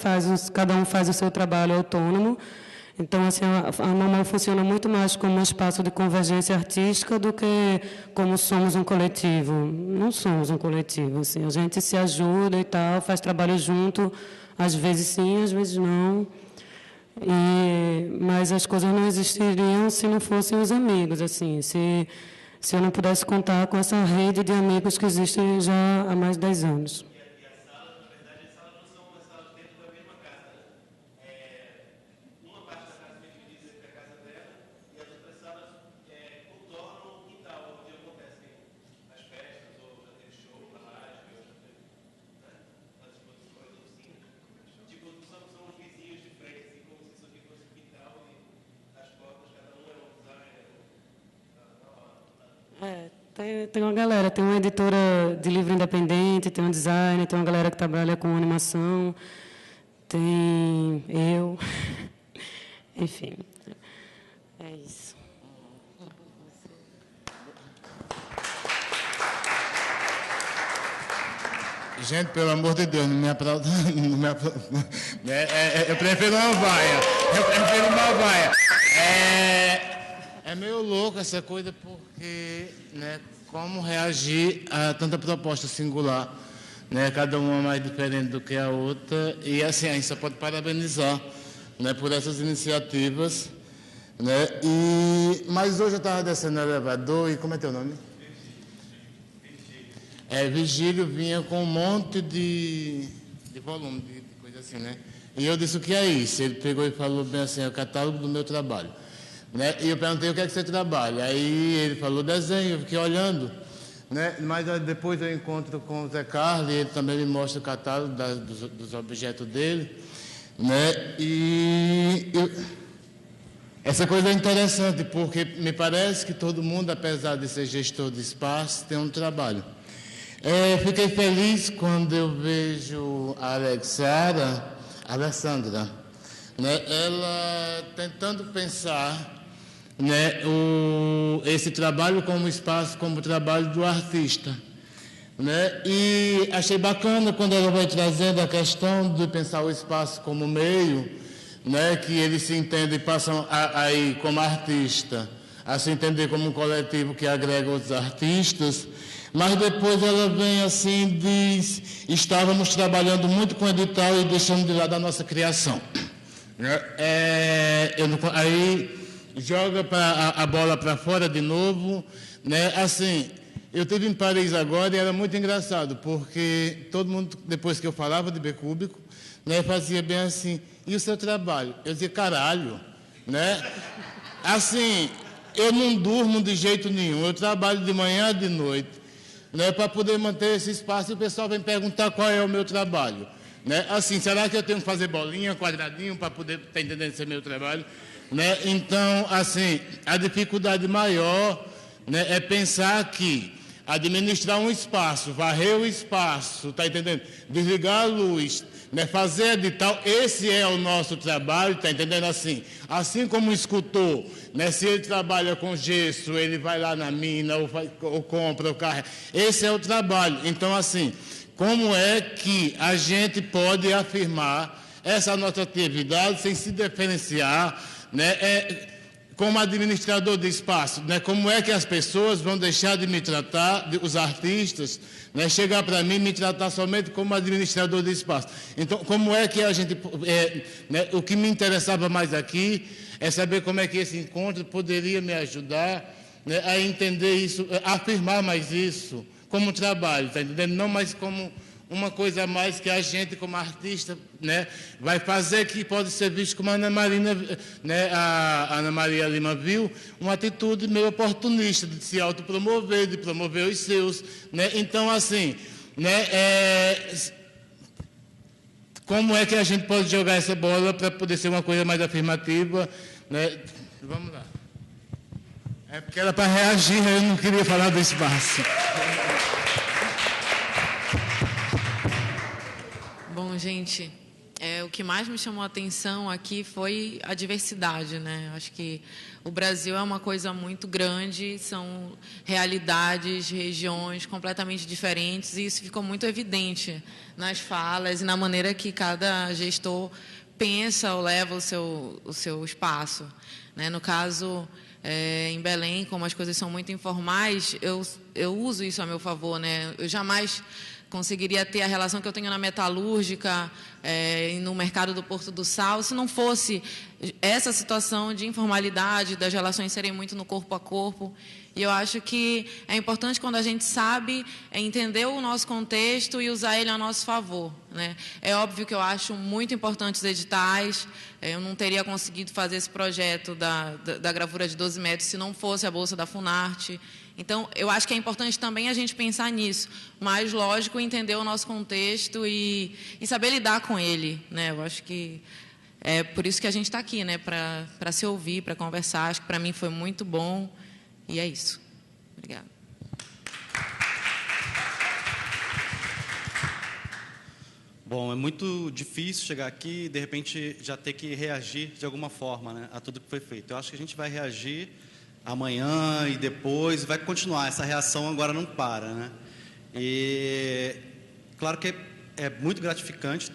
S8: cada um faz o seu trabalho autônomo. Então, assim, a Mau Mau funciona muito mais como um espaço de convergência artística do que como somos um coletivo. Não somos um coletivo, assim, a gente se ajuda e tal, faz trabalho junto, às vezes sim, às vezes não. Mas as coisas não existiriam se não fossem os amigos, assim, se eu não pudesse contar com essa rede de amigos que existe já há mais de 10 anos.
S9: E as salas, na verdade, as salas não são umas salas dentro da mesma casa. Uma parte da casa fica dividida entre a casa dela e as outras salas contornam o quintal, onde acontecem as festas, ou já teve show, barragem, ou já teve as exposições, oficinas. Tipo, são os vizinhos de frente, assim, como se isso aqui fosse o quintal e as portas, cada um é um designer.
S8: Tem uma galera, tem uma editora de livro independente, tem um designer, tem uma galera que trabalha com animação, tem eu, enfim, é isso.
S10: Gente, pelo amor de Deus, não me aplauda. Eu prefiro uma vaia. É meio louco essa coisa porque, né, como reagir a tanta proposta singular, né, cada uma mais diferente do que a outra, e assim, a gente só pode parabenizar, né, por essas iniciativas, né, mas hoje eu estava descendo no elevador e como é teu nome? Vigílio vinha com um monte de volume, de coisa assim, né, e eu disse, o que é isso? Ele pegou e falou bem assim, é o catálogo do meu trabalho. Né? E eu perguntei o que é que você trabalha. Aí ele falou desenho, eu fiquei olhando. Né? Mas depois eu encontro com o Zé Carlos, e ele também me mostra o catálogo dos objetos dele. Né? Essa coisa é interessante, porque me parece que todo mundo, apesar de ser gestor de espaço, tem um trabalho. Fiquei feliz quando eu vejo a Alessandra, né? Ela tentando pensar, né, esse trabalho como espaço, como trabalho do artista, né? E achei bacana quando ela vai trazendo a questão de pensar o espaço como meio, né, que eles se entendem e passam aí como artista, a se entender como um coletivo que agrega outros artistas, mas depois ela vem assim e diz, estávamos trabalhando muito com edital e deixando de lado a nossa criação. Aí joga a bola para fora de novo, né? Assim, eu estive em Paris agora e era muito engraçado, porque todo mundo, depois que eu falava de B-cúbico, né, fazia bem assim, e o seu trabalho? Eu dizia, caralho, né? Assim, eu não durmo de jeito nenhum, eu trabalho de manhã e de noite, né, para poder manter esse espaço, e o pessoal vem perguntar qual é o meu trabalho. Né? Assim, será que eu tenho que fazer bolinha, quadradinho, para poder estar entendendo esse meu trabalho? Né? Então, assim, a dificuldade maior, né, é pensar que administrar um espaço, varrer o espaço, está entendendo? Desligar a luz, né, fazer edital, esse é o nosso trabalho, está entendendo? Assim como o escultor, né, se ele trabalha com gesso, ele vai lá na mina, ou compra, ou carrega, esse é o trabalho. Então, assim, como é que a gente pode afirmar essa nossa atividade sem se diferenciar, né, como administrador de espaço, né? Como é que as pessoas vão deixar de me tratar, os artistas, né, chegar para mim e me tratar somente como administrador de espaço? Então, como é que a gente... né, o que me interessava mais aqui é saber como é que esse encontro poderia me ajudar, né, a entender isso, a afirmar mais isso como trabalho, tá entendendo? Não mais como uma coisa a mais que a gente, como artista, né, vai fazer, que pode ser visto como a Ana Marina, né, a Ana Maria Lima viu, uma atitude meio oportunista de se autopromover, de promover os seus, né? Então, assim, né, como é que a gente pode jogar essa bola para poder ser uma coisa mais afirmativa, né? Vamos lá. É porque era para reagir, eu não queria falar do espaço.
S11: Bom, gente, o que mais me chamou a atenção aqui foi a diversidade, né? Acho que o Brasil é uma coisa muito grande, são realidades, regiões completamente diferentes, e isso ficou muito evidente nas falas e na maneira que cada gestor pensa ou leva o seu espaço, né? No caso, em Belém, como as coisas são muito informais, eu uso isso a meu favor, né? Eu jamais conseguiria ter a relação que eu tenho na metalúrgica e no mercado do Porto do Sal, se não fosse essa situação de informalidade, das relações serem muito no corpo a corpo. E eu acho que é importante, quando a gente sabe, entender o nosso contexto e usar ele a nosso favor, né? É óbvio que eu acho muito importantes os editais. Eu não teria conseguido fazer esse projeto da gravura de 12 metros se não fosse a Bolsa da Funarte. Então, eu acho que é importante também a gente pensar nisso, mas, lógico, entender o nosso contexto e saber lidar com ele, né? Eu acho que é por isso que a gente está aqui, né? Para se ouvir, para conversar. Acho que para mim foi muito bom e é isso. Obrigada.
S12: Bom, é muito difícil chegar aqui e, de repente, já ter que reagir de alguma forma, né, a tudo que foi feito. Eu acho que a gente vai reagir amanhã e depois, vai continuar. Essa reação agora não para, né? E claro que é muito gratificante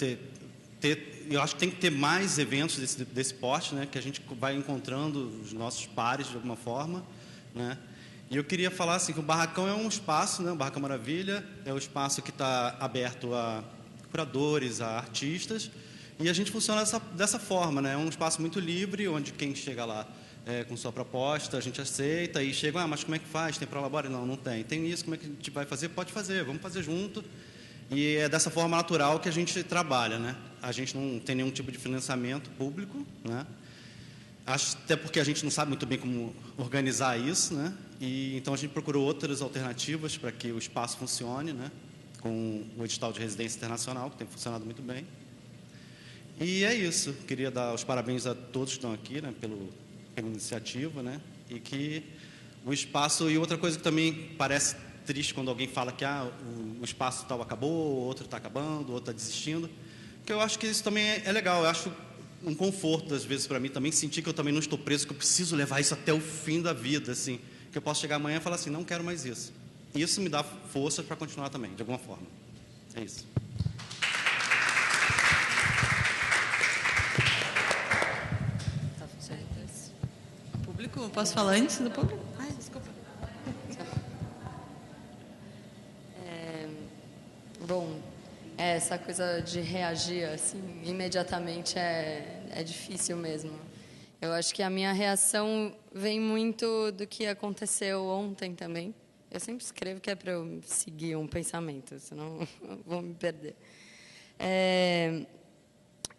S12: eu acho que tem que ter mais eventos desse porte, né? Que a gente vai encontrando os nossos pares de alguma forma, né? E eu queria falar assim que o Barracão é um espaço, né? O Barracão Maravilha é um espaço que está aberto a curadores, a artistas, e a gente funciona dessa forma, né? É um espaço muito livre, onde quem chega lá com sua proposta, a gente aceita e chega, mas como é que faz? Tem prolabore? Não, não tem. Tem isso, como é que a gente vai fazer? Pode fazer, vamos fazer junto. E é dessa forma natural que a gente trabalha, né? A gente não tem nenhum tipo de financiamento público, né? Até porque a gente não sabe muito bem como organizar isso, né? E então a gente procurou outras alternativas para que o espaço funcione, né? Com o edital de residência internacional, que tem funcionado muito bem. E é isso. Queria dar os parabéns a todos que estão aqui, né? Pela iniciativa, né? E que o espaço... E outra coisa que também parece triste quando alguém fala que o espaço tal acabou, o outro está acabando, o outro está desistindo, que eu acho que isso também é legal. Eu acho um conforto, às vezes, para mim, também sentir que eu também não estou preso, que eu preciso levar isso até o fim da vida, assim, que eu posso chegar amanhã e falar assim, não quero mais isso. E isso me dá força para continuar também, de alguma forma. É isso.
S13: Público, posso falar antes do público? Ai, desculpa.
S4: Bom, essa coisa de reagir assim imediatamente é difícil mesmo. Eu acho que a minha reação vem muito do que aconteceu ontem também. Eu sempre escrevo que é para eu seguir um pensamento, senão vou me perder.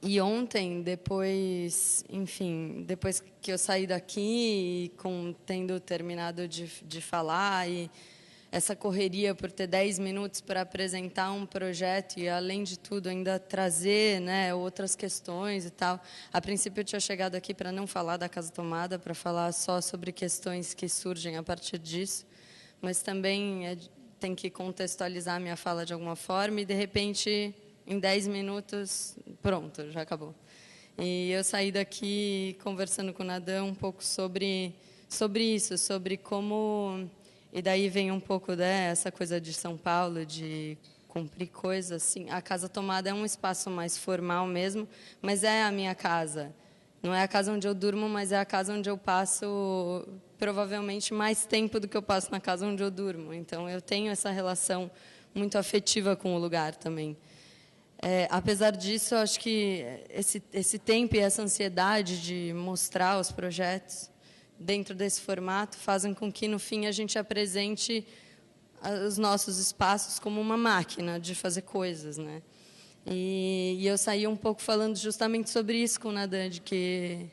S14: E ontem, depois que eu saí daqui, tendo terminado de falar, e essa correria por ter 10 minutos para apresentar um projeto e, além de tudo, ainda trazer, né, outras questões e tal. A princípio, eu tinha chegado aqui para não falar da Casa Tomada, para falar só sobre questões que surgem a partir disso, mas também tem que contextualizar a minha fala de alguma forma e, de repente, em 10 minutos, pronto, já acabou. E eu saí daqui conversando com o Nadan um pouco sobre isso, sobre como... E daí vem um pouco dessa coisa de São Paulo, de cumprir coisas. Assim. A Casa Tomada é um espaço mais formal mesmo, mas é a minha casa. Não é a casa onde eu durmo, mas é a casa onde eu passo provavelmente mais tempo do que eu passo na casa onde eu durmo. Então, eu tenho essa relação muito afetiva com o lugar também. Apesar disso, eu acho que esse tempo e essa ansiedade de mostrar os projetos dentro desse formato fazem com que, no fim, a gente apresente os nossos espaços como uma máquina de fazer coisas, né? E eu saí um pouco falando justamente sobre isso com o Nadan, de que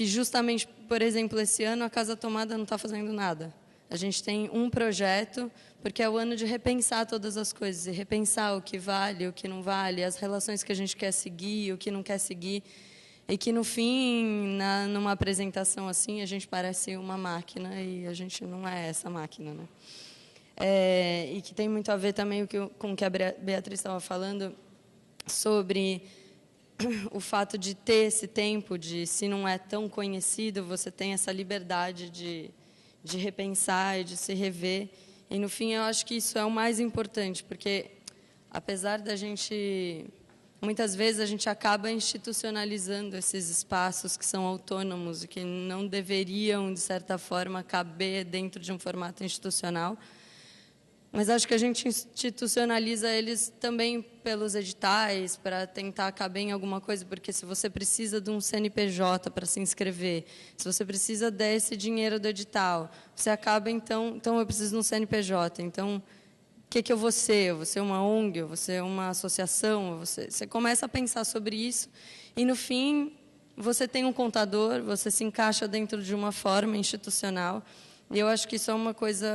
S14: justamente, por exemplo, esse ano a Casa Tomada não está fazendo nada. A gente tem um projeto, porque é o ano de repensar todas as coisas, e repensar o que vale, o que não vale, as relações que a gente quer seguir, o que não quer seguir. E que, no fim, numa apresentação assim, a gente parece uma máquina e a gente não é essa máquina, né? E que tem muito a ver também com o que a Beatriz estava falando sobre o fato de ter esse tempo, de, se não é tão conhecido, você tem essa liberdade de repensar e de se rever. E, no fim, eu acho que isso é o mais importante, porque, apesar da gente... Muitas vezes a gente acaba institucionalizando esses espaços que são autônomos e que não deveriam, de certa forma, caber dentro de um formato institucional. Mas acho que a gente institucionaliza eles também pelos editais, para tentar caber em alguma coisa, porque se você precisa de um CNPJ para se inscrever, se você precisa desse dinheiro do edital, você acaba, então eu preciso de um CNPJ, então... O que eu vou ser? Eu vou ser uma ONG? Eu vou ser uma associação? Você começa a pensar sobre isso e, no fim, você tem um contador, você se encaixa dentro de uma forma institucional. E eu acho que isso é uma coisa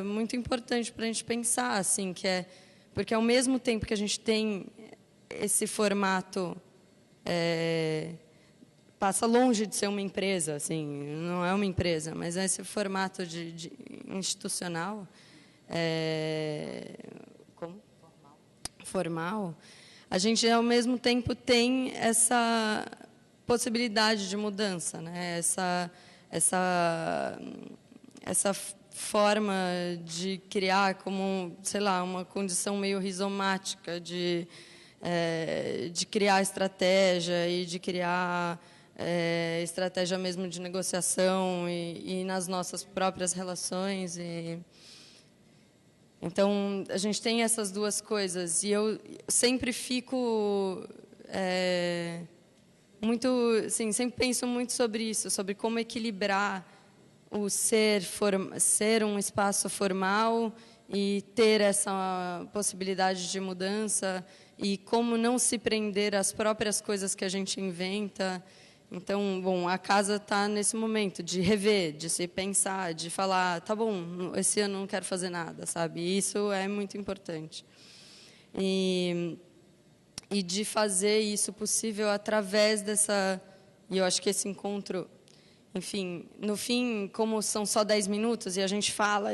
S14: muito importante para a gente pensar, assim, porque, ao mesmo tempo que a gente tem esse formato, passa longe de ser uma empresa, assim, não é uma empresa, mas é esse formato de institucional... formal, a gente, ao mesmo tempo, tem essa possibilidade de mudança, né? Essa forma de criar como, sei lá, uma condição meio rizomática de criar estratégia e de criar estratégia mesmo de negociação e nas nossas próprias relações. Então, a gente tem essas duas coisas. E eu sempre fico muito... Assim, sempre penso muito sobre isso, sobre como equilibrar o ser um espaço formal e ter essa possibilidade de mudança e como não se prender às próprias coisas que a gente inventa. Então, bom, a casa está nesse momento de rever, de se pensar, de falar, tá bom, esse ano não quero fazer nada, sabe? E isso é muito importante. E de fazer isso possível através dessa... E eu acho que esse encontro, enfim, no fim, como são só 10 minutos e a gente fala,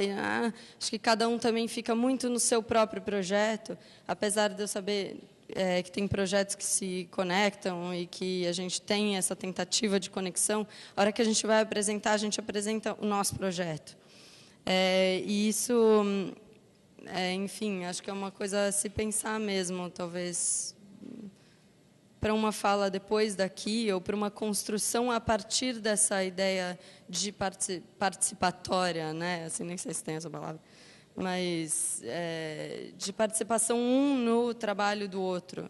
S14: acho que cada um também fica muito no seu próprio projeto, apesar de eu saber... que tem projetos que se conectam e que a gente tem essa tentativa de conexão, a hora que a gente vai apresentar, a gente apresenta o nosso projeto. E isso, enfim, acho que é uma coisa a se pensar mesmo, talvez, para uma fala depois daqui, ou para uma construção a partir dessa ideia de participatória, né? Assim, nem sei se tem essa palavra, mas de participação no trabalho do outro.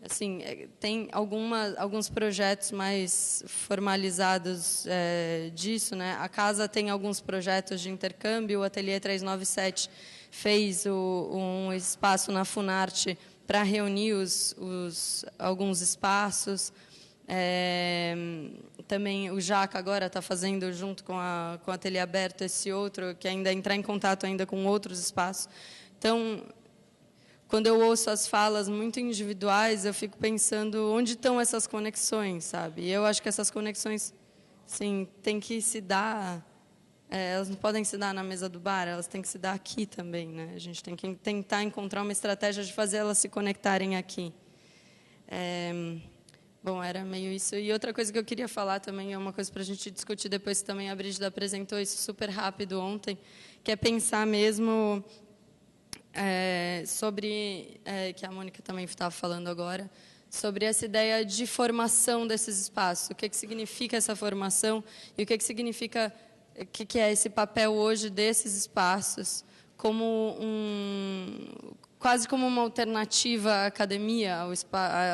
S14: Assim, tem alguns projetos mais formalizados disso, né? A casa tem alguns projetos de intercâmbio. O Ateliê 397 fez um espaço na Funarte para reunir alguns espaços. Também o Jaca agora está fazendo, junto com o Ateliê Aberto, esse outro, que ainda entrar em contato ainda com outros espaços. Então, quando eu ouço as falas muito individuais, eu fico pensando onde estão essas conexões, sabe? E eu acho que essas conexões, sim, têm que se dar. Elas não podem se dar na mesa do bar, elas têm que se dar aqui também, né? A gente tem que tentar encontrar uma estratégia de fazer elas se conectarem aqui. Bom, era meio isso. E outra coisa que eu queria falar também, é uma coisa para a gente discutir depois, também a Brígida apresentou isso super rápido ontem, que é pensar mesmo sobre, que a Mônica também estava falando agora, sobre essa ideia de formação desses espaços. O que significa essa formação e o que significa, o que é esse papel hoje desses espaços como quase como uma alternativa à academia,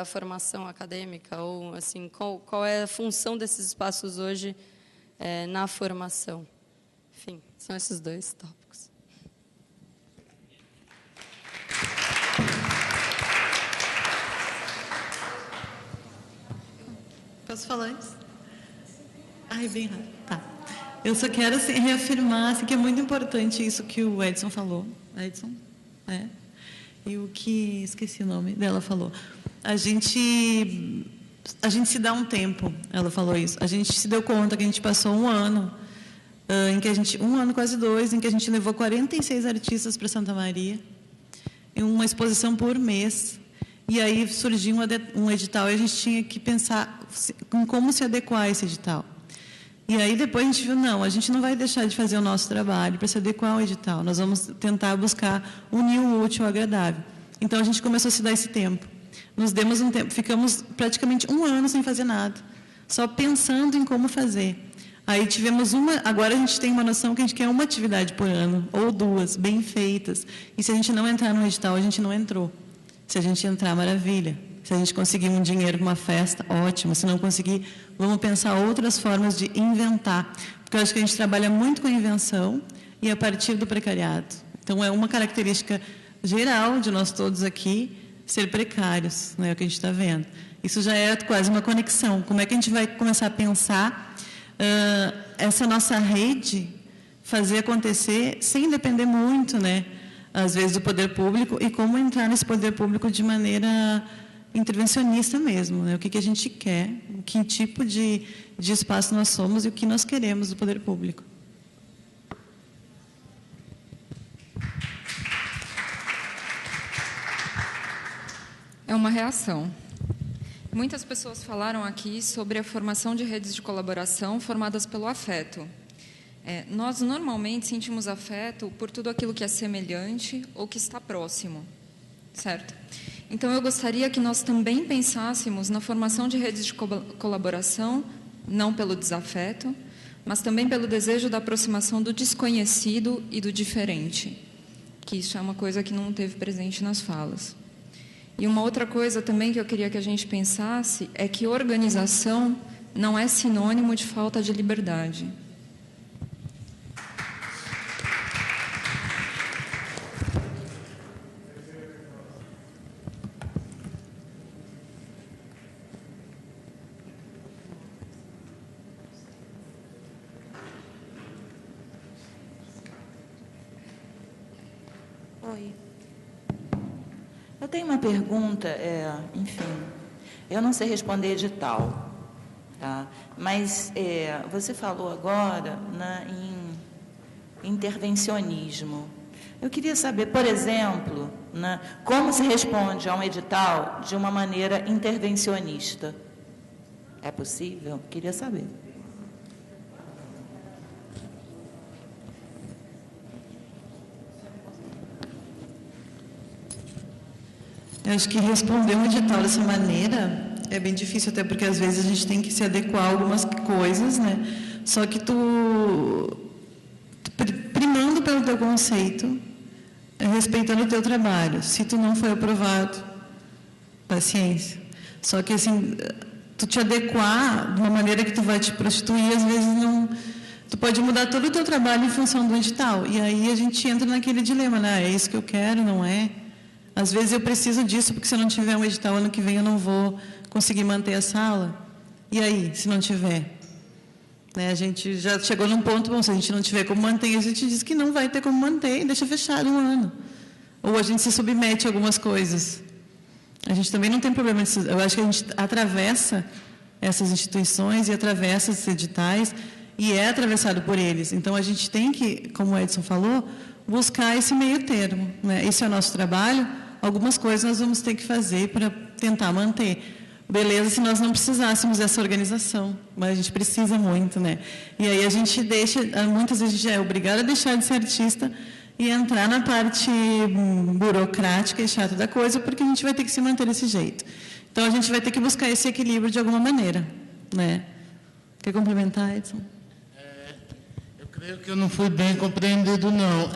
S14: à formação acadêmica, ou assim, qual é a função desses espaços hoje na formação. Enfim, são esses dois tópicos.
S13: Posso falar antes? Bem rápido. Tá. Eu só quero assim, reafirmar assim, que é muito importante isso que o Edson falou. Edson? E o que... Esqueci o nome dela, falou. A gente se dá um tempo, ela falou isso. A gente se deu conta que a gente passou um ano, um ano, quase 2, em que a gente levou 46 artistas para Santa Maria, em uma exposição por mês. E aí surgiu um edital e a gente tinha que pensar em como se adequar a esse edital. E aí depois a gente viu, não, a gente não vai deixar de fazer o nosso trabalho para se adequar ao edital. Nós vamos tentar buscar unir o útil ao agradável. Então a gente começou a se dar esse tempo. Nos demos um tempo, ficamos praticamente um ano sem fazer nada, só pensando em como fazer. Aí tivemos agora a gente tem uma noção que a gente quer uma atividade por ano, ou 2, bem feitas. E se a gente não entrar no edital, a gente não entrou. Se a gente entrar, maravilha. Se a gente conseguir um dinheiro para uma festa, ótimo. Se não conseguir, vamos pensar outras formas de inventar. Porque eu acho que a gente trabalha muito com a invenção e a partir do precariado. Então, é uma característica geral de nós todos aqui ser precários, né? É o que a gente está vendo. Isso já é quase uma conexão. Como é que a gente vai começar a pensar essa nossa rede, fazer acontecer sem depender muito, né? Às vezes, do poder público, e como entrar nesse poder público de maneira intervencionista mesmo, né? O que a gente quer, que tipo de espaço nós somos e o que nós queremos do poder público.
S6: É uma reação. Muitas pessoas falaram aqui sobre a formação de redes de colaboração formadas pelo afeto. Nós normalmente sentimos afeto por tudo aquilo que é semelhante ou que está próximo, certo? Então, eu gostaria que nós também pensássemos na formação de redes de colaboração, não pelo desafeto, mas também pelo desejo da aproximação do desconhecido e do diferente, que isso é uma coisa que não teve presente nas falas. E uma outra coisa também que eu queria que a gente pensasse é que organização não é sinônimo de falta de liberdade.
S15: Oi. Eu tenho uma pergunta, enfim, eu não sei responder edital, tá? Mas você falou agora em intervencionismo. Eu queria saber, por exemplo, como se responde a um edital de uma maneira intervencionista. É possível? Queria saber.
S7: Eu acho que responder um edital dessa maneira é bem difícil, até porque às vezes a gente tem que se adequar a algumas coisas, né? Só que primando pelo teu conceito, respeitando o teu trabalho. Se tu não foi aprovado, paciência. Só que assim, tu te adequar de uma maneira que tu vai te prostituir, às vezes não. Tu pode mudar todo o teu trabalho em função do edital. E aí a gente entra naquele dilema, né? É isso que eu quero, não é? Às vezes eu preciso disso, porque se eu não tiver um edital ano que vem, eu não vou conseguir manter a sala. E aí, se não tiver? Né, a gente já chegou num ponto, bom, se a gente não tiver como manter, a gente diz que não vai ter como manter e deixa fechado um ano. Ou a gente se submete a algumas coisas. A gente também não tem problema disso. Eu acho que a gente atravessa essas instituições e atravessa esses editais e é atravessado por eles. Então, a gente tem que, como o Edson falou, buscar esse meio termo. Né? Esse é o nosso trabalho. Algumas coisas nós vamos ter que fazer para tentar manter. Beleza, se nós não precisássemos dessa organização, mas a gente precisa muito, né? E aí a gente deixa, muitas vezes a gente é obrigado a deixar de ser artista e entrar na parte burocrática e chata da coisa, porque a gente vai ter que se manter desse jeito. Então a gente vai ter que buscar esse equilíbrio de alguma maneira, né? Quer complementar, Edson?
S10: Eu creio que eu não fui bem compreendido, não.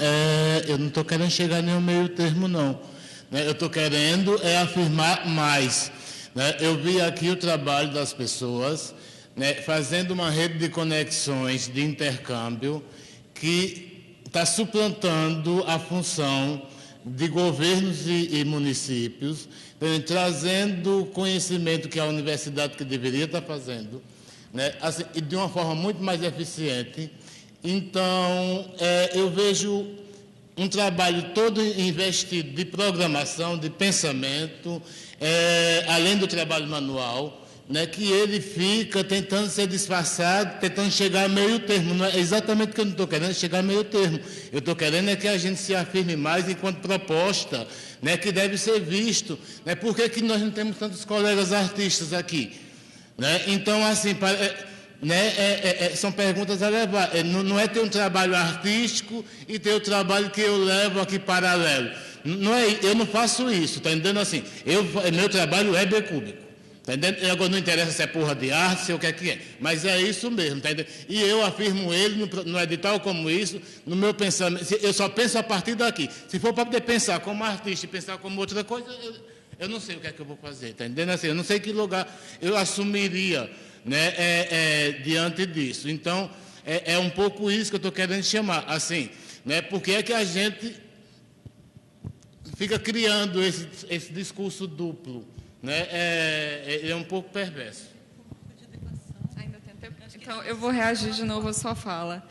S10: Eu não estou querendo chegar em nenhum meio termo, não. Eu estou querendo afirmar mais. Eu vi aqui o trabalho das pessoas, fazendo uma rede de conexões, de intercâmbio, que está suplantando a função de governos e municípios, trazendo o conhecimento que a universidade que deveria estar fazendo, assim, e de uma forma muito mais eficiente. Então, eu vejo um trabalho todo investido de programação, de pensamento, além do trabalho manual, que ele fica tentando ser disfarçado, tentando chegar a meio termo. Não é exatamente o que eu não estou querendo, chegar a meio termo. Eu estou querendo que a gente se afirme mais enquanto proposta, que deve ser visto. Por que nós não temos tantos colegas artistas aqui? Então, assim, são perguntas a levar. Não é ter um trabalho artístico e ter o trabalho que eu levo aqui paralelo. Não é, eu não faço isso, está entendendo? Assim, meu trabalho é B-cúbico, está entendendo? Agora não interessa se é porra de arte, se é o que é, mas é isso mesmo, está entendendo? E eu afirmo ele no edital como isso, no meu pensamento, eu só penso a partir daqui. Se for para poder pensar como artista e pensar como outra coisa, eu não sei o que é que eu vou fazer, está entendendo? Assim, eu não sei que lugar eu assumiria, diante disso. Então, é um pouco isso que eu estou querendo chamar, assim, porque é que a gente fica criando esse discurso duplo, ele é um pouco perverso.
S6: Ainda tem tempo? Então, eu vou reagir de novo à sua fala.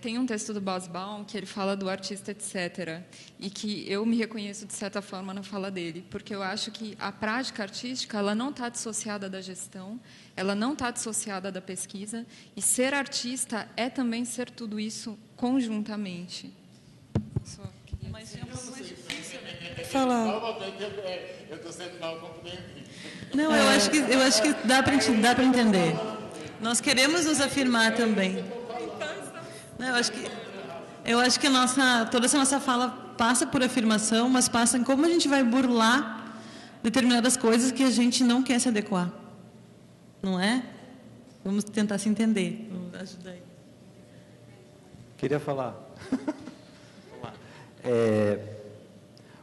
S6: Tem um texto do Basbaum que ele fala do artista, etc., e que eu me reconheço, de certa forma, na fala dele, porque eu acho que a prática artística ela não está dissociada da gestão, ela não está dissociada da pesquisa, e ser artista é também ser tudo isso conjuntamente.
S13: Mas é um pouco mais difícil falar.
S10: Eu estou sendo mal compreendido.
S13: Não, eu acho que dá para entender. Nós queremos nos afirmar também. Não, eu acho que toda essa nossa fala passa por afirmação, mas passa em como a gente vai burlar determinadas coisas que a gente não quer se adequar. Não é? Vamos tentar se entender. Vamos ajudar aí.
S16: Queria falar. Vamos lá.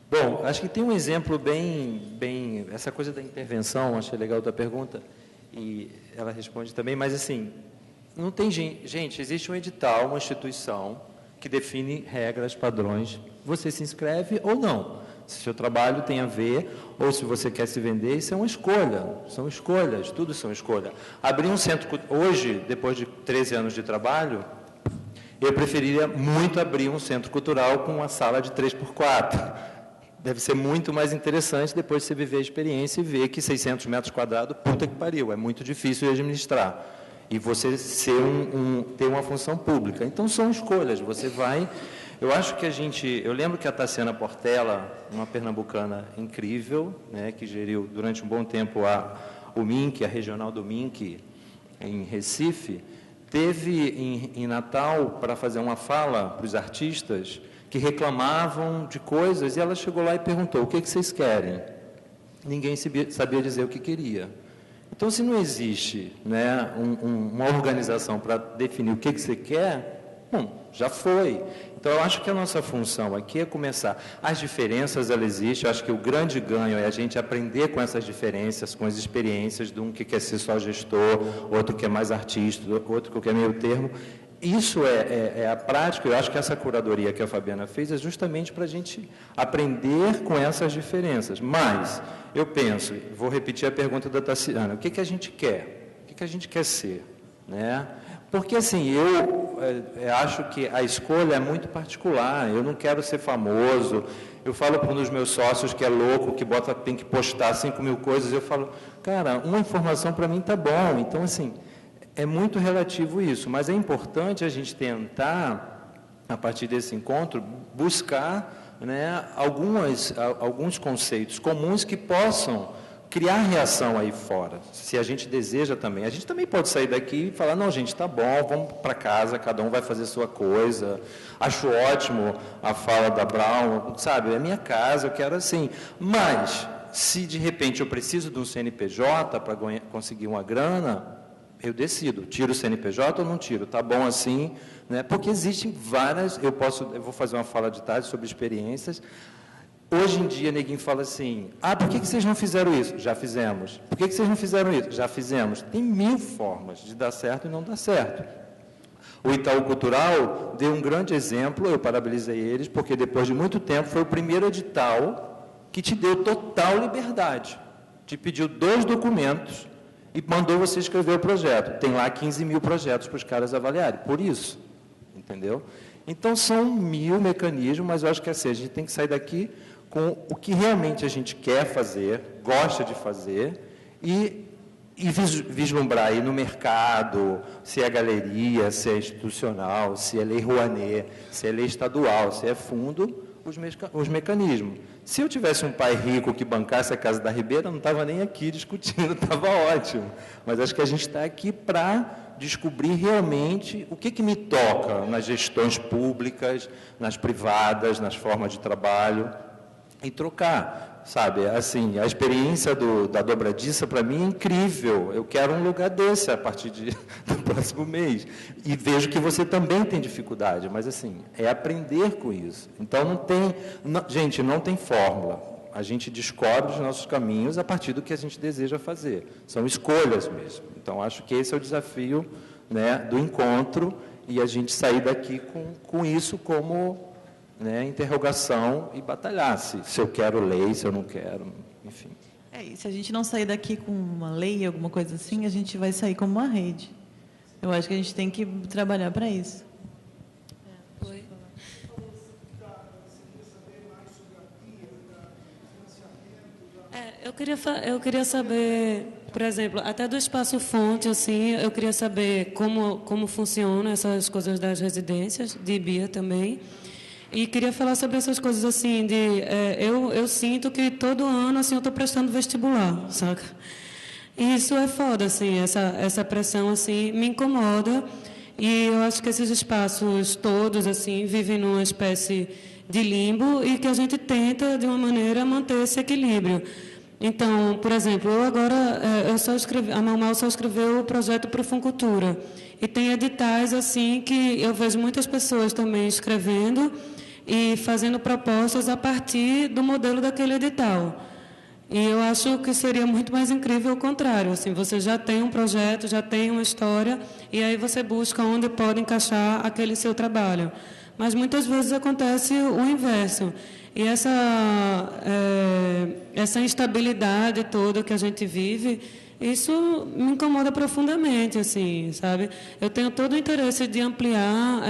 S16: Bom, acho que tem um exemplo bem... Essa coisa da intervenção, achei legal a tua pergunta, e ela responde também, mas assim, não tem gente, existe um edital, uma instituição que define regras, padrões, você se inscreve ou não. Se seu trabalho tem a ver, ou se você quer se vender, isso é uma escolha, são escolhas, tudo são escolha. Abrir um centro, hoje, depois de 13 anos de trabalho, eu preferiria muito abrir um centro cultural com uma sala de 3x4. Deve ser muito mais interessante depois de você viver a experiência e ver que 600 metros quadrados, puta que pariu, é muito difícil de administrar. E você ser ter uma função pública. Então, são escolhas, você vai... Eu acho que eu lembro que a Tassiana Portela, uma pernambucana incrível, que geriu durante um bom tempo o MINC, a regional do MINC, em Recife, teve em Natal para fazer uma fala para os artistas que reclamavam de coisas, e ela chegou lá e perguntou, o que vocês querem? Ninguém sabia dizer o que queria. Então, se não existe uma organização para definir o que você quer, bom, já foi. Então, eu acho que a nossa função aqui é começar. As diferenças, elas existem. Eu acho que o grande ganho é a gente aprender com essas diferenças, com as experiências de um que quer ser só gestor, outro que é mais artista, outro que quer meio termo. isso é a prática. Eu acho que essa curadoria que a Fabiana fez é justamente para a gente aprender com essas diferenças. Mas eu penso, vou repetir a pergunta da Tassiana, o que a gente quer? O que a gente quer ser? Né? Porque, assim, eu acho que a escolha é muito particular. Eu não quero ser famoso. Eu falo para um dos meus sócios que é louco, que tem que postar 5.000 coisas. Eu falo, cara, uma informação para mim está bom. Então, assim, é muito relativo isso. Mas é importante a gente tentar, a partir desse encontro, buscar, né, alguns conceitos comuns que possam criar reação aí fora, se a gente deseja também. A gente também pode sair daqui e falar, não, gente, tá bom, vamos para casa, cada um vai fazer sua coisa. Acho ótimo a fala da Brown, sabe, é minha casa, eu quero assim. Mas, se de repente eu preciso de um CNPJ para conseguir uma grana, eu decido, tiro o CNPJ ou não tiro, tá bom assim, né? Porque existem várias, eu vou fazer uma fala de tarde sobre experiências. Hoje em dia, neguinho fala assim, por que vocês não fizeram isso? Já fizemos. Por que vocês não fizeram isso? Já fizemos. Tem 1000 formas de dar certo e não dar certo. O Itaú Cultural deu um grande exemplo, eu parabenizei eles, porque depois de muito tempo foi o primeiro edital que te deu total liberdade. Te pediu 2 documentos e mandou você escrever o projeto. Tem lá 15.000 projetos para os caras avaliarem, por isso. Entendeu? Então, são 1000 mecanismos, mas eu acho que assim, a gente tem que sair daqui com o que realmente a gente quer fazer, gosta de fazer, e vislumbrar aí no mercado, se é galeria, se é institucional, se é lei Rouanet, se é lei estadual, se é fundo, os mecanismos. Se eu tivesse um pai rico que bancasse a Casa da Ribeira, eu não estava nem aqui discutindo, estava ótimo. Mas acho que a gente está aqui para descobrir realmente o que me toca nas gestões públicas, nas privadas, nas formas de trabalho, e trocar, sabe? Assim, a experiência da dobradiça, para mim, é incrível. Eu quero um lugar desse a partir do próximo mês. E vejo que você também tem dificuldade, mas, assim, é aprender com isso. Então, gente, não tem fórmula. A gente descobre os nossos caminhos a partir do que a gente deseja fazer. São escolhas mesmo. Então, acho que esse é o desafio, né, do encontro, e a gente sair daqui com isso como, né, interrogação e batalhar se eu quero lei, se eu não quero, enfim.
S13: E se a gente não sair daqui com uma lei, alguma coisa assim, a gente vai sair como uma rede. Eu acho que a gente tem que trabalhar para isso.
S8: Eu queria saber, por exemplo, até do Espaço Fonte, assim, eu queria saber como funcionam essas coisas das residências, de Bia também. E queria falar sobre essas coisas, assim, eu sinto que todo ano, assim, eu estou prestando vestibular, saca? E isso é foda, assim, essa pressão, assim, me incomoda. E eu acho que esses espaços todos, assim, vivem numa espécie de limbo e que a gente tenta, de uma maneira, manter esse equilíbrio. Então, por exemplo, eu agora, a Mau Mau só escreveu o projeto para o Funcultura. E tem editais, assim, que eu vejo muitas pessoas também escrevendo e fazendo propostas a partir do modelo daquele edital. E eu acho que seria muito mais incrível o contrário. Assim, você já tem um projeto, já tem uma história, e aí você busca onde pode encaixar aquele seu trabalho. Mas muitas vezes acontece o inverso. E essa instabilidade toda que a gente vive, isso me incomoda profundamente, assim, sabe? Eu tenho todo o interesse de ampliar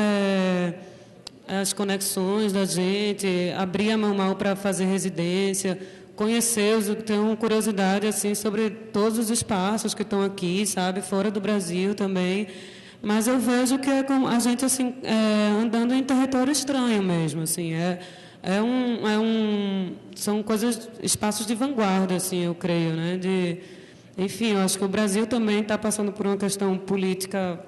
S8: as conexões da gente, abrir a Mau Mau para fazer residência, conhecer, tenho curiosidade assim sobre todos os espaços que estão aqui, sabe, fora do Brasil também. Mas eu vejo que é como a gente assim andando em território estranho mesmo, assim, são coisas, espaços de vanguarda, assim, eu creio, né? Enfim, eu acho que o Brasil também está passando por uma questão política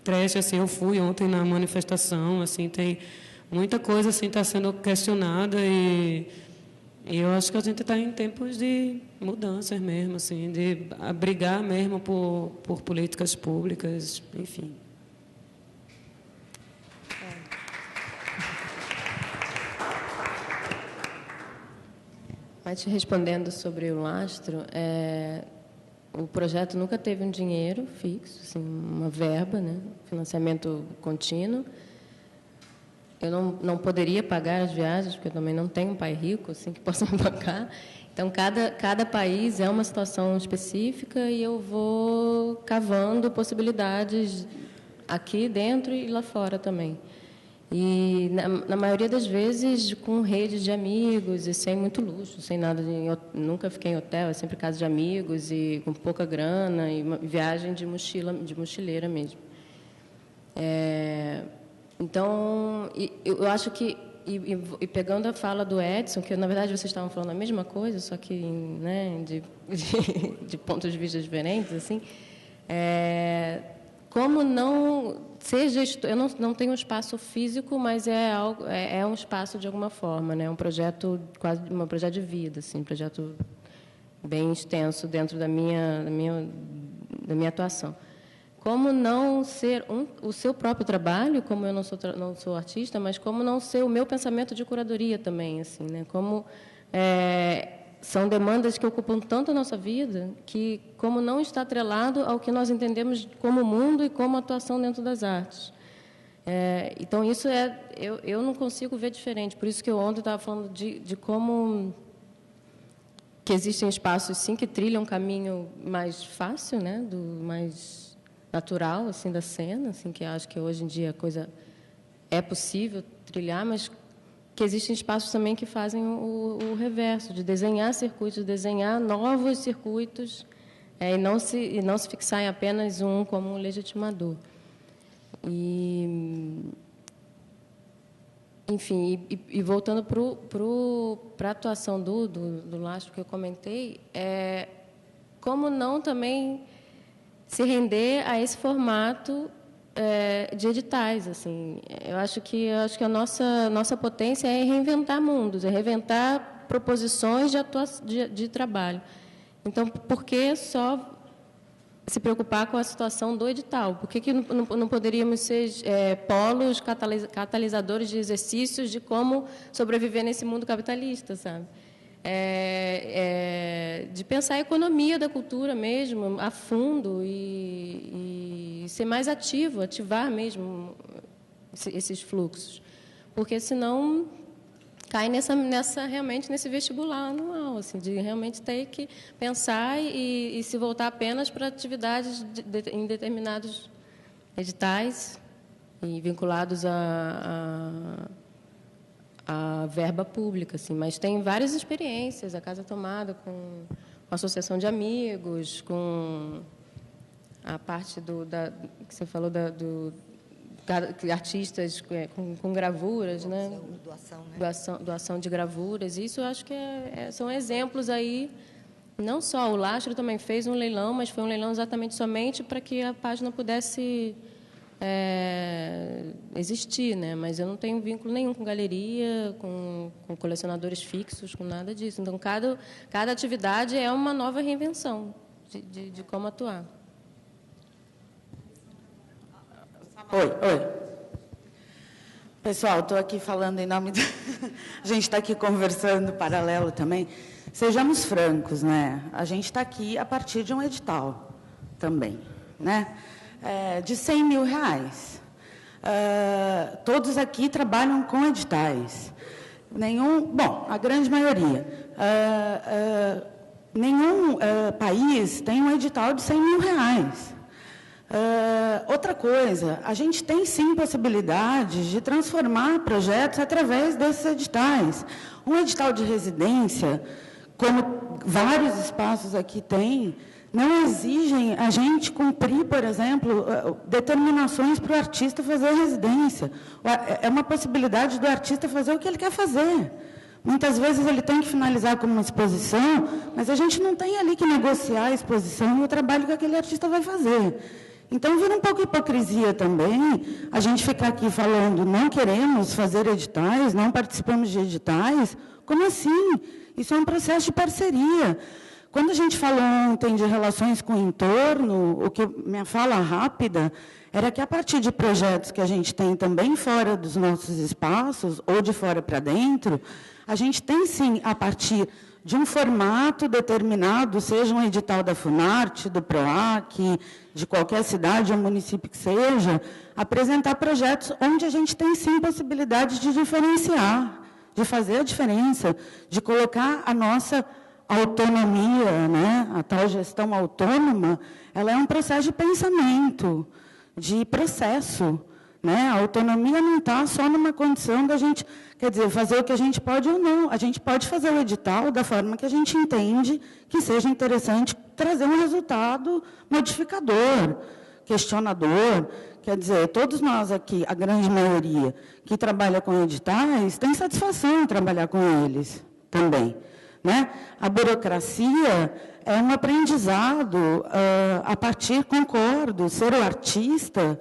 S8: trash, assim, eu fui ontem na manifestação, assim, tem muita coisa assim está sendo questionada e eu acho que a gente está em tempos de mudanças mesmo, assim, de brigar mesmo por políticas públicas, enfim.
S4: Mas te respondendo sobre o lastro, o projeto nunca teve um dinheiro fixo, assim, uma verba, né? Financiamento contínuo. Eu não poderia pagar as viagens, porque eu também não tenho um pai rico assim, que possa me bancar. Então, cada país é uma situação específica e eu vou cavando possibilidades aqui dentro e lá fora também. E, na maioria das vezes, com rede de amigos e sem muito luxo, sem nada nunca fiquei em hotel, é sempre casa de amigos e com pouca grana e uma viagem de mochileira mesmo. Então, eu acho que, e pegando a fala do Edson, que na verdade vocês estavam falando a mesma coisa, só que, né, de pontos de vista diferentes, assim, como não ser gestor, eu não tenho um espaço físico, mas é um espaço de alguma forma, né, um projeto quase um projeto de vida, assim, um projeto bem extenso dentro da minha atuação. Como não ser o seu próprio trabalho, como eu não sou artista, mas como não ser o meu pensamento de curadoria também, assim, né? Como são demandas que ocupam tanto a nossa vida que como não está atrelado ao que nós entendemos como mundo e como atuação dentro das artes. Então isso eu não consigo ver diferente. Por isso que eu ontem estava falando de como que existem espaços sim que trilham um caminho mais fácil, né? Mais natural, assim, da cena, assim, que acho que hoje em dia a coisa é possível trilhar, mas que existem espaços também que fazem o reverso, de desenhar circuitos, de desenhar novos circuitos, e não se fixar em apenas um como um legitimador. Enfim, e voltando para a atuação do Lastro que eu comentei, como não também se render a esse formato de editais, assim. Eu acho que a nossa potência é reinventar mundos, é reinventar proposições de trabalho. Então, por que só se preocupar com a situação do edital? Por que não poderíamos ser polos catalisadores de exercícios de como sobreviver nesse mundo capitalista, sabe? De pensar a economia da cultura mesmo, a fundo, e ser mais ativo, ativar mesmo esses fluxos. Porque, senão, cai realmente nesse vestibular anual, assim, de realmente ter que pensar e se voltar apenas para atividades em determinados editais e vinculados a verba pública, assim, mas tem várias experiências, a Casa Tomada com a associação de amigos, com a parte que você falou artistas com gravuras, né? Doação de gravuras. Isso eu acho que são exemplos aí. Não só o Lastro também fez um leilão, mas foi um leilão exatamente somente para que a página pudesse existir, né? Mas eu não tenho vínculo nenhum com galeria, com colecionadores fixos, com nada disso. Então, cada atividade é uma nova reinvenção de como atuar.
S17: Oi. Pessoal, estou aqui falando em nome a gente está aqui conversando paralelo também. Sejamos francos, né? A gente está aqui a partir de um edital também, né? De R$100 mil. Todos aqui trabalham com editais. A grande maioria. Nenhum país tem um edital de R$100 mil. Outra coisa, a gente tem sim possibilidade de transformar projetos através desses editais. Um edital de residência, como vários espaços aqui têm, não exigem a gente cumprir, por exemplo, determinações para o artista fazer residência. É uma possibilidade do artista fazer o que ele quer fazer. Muitas vezes ele tem que finalizar com uma exposição, mas a gente não tem ali que negociar a exposição e o trabalho que aquele artista vai fazer. Então, vira um pouco hipocrisia também a gente ficar aqui falando não queremos fazer editais, não participamos de editais. Como assim? Isso é um processo de parceria. Quando a gente falou ontem de relações com o entorno, minha fala rápida era que, a partir de projetos que a gente tem também fora dos nossos espaços, ou de fora para dentro, a gente tem, sim, a partir de um formato determinado, seja um edital da Funarte, do PROAC, de qualquer cidade ou município que seja, apresentar projetos onde a gente tem, sim, possibilidade de diferenciar, de fazer a diferença, de colocar a nossa autonomia, né? A tal gestão autônoma, ela é um processo de pensamento, de processo. Né? A autonomia não está só numa condição da gente, quer dizer, fazer o que a gente pode ou não. A gente pode fazer o edital da forma que a gente entende que seja interessante trazer um resultado modificador, questionador. Quer dizer, todos nós aqui, a grande maioria que trabalha com editais, tem satisfação em trabalhar com eles também. Né? A burocracia é um aprendizado a partir, concordo, ser o artista...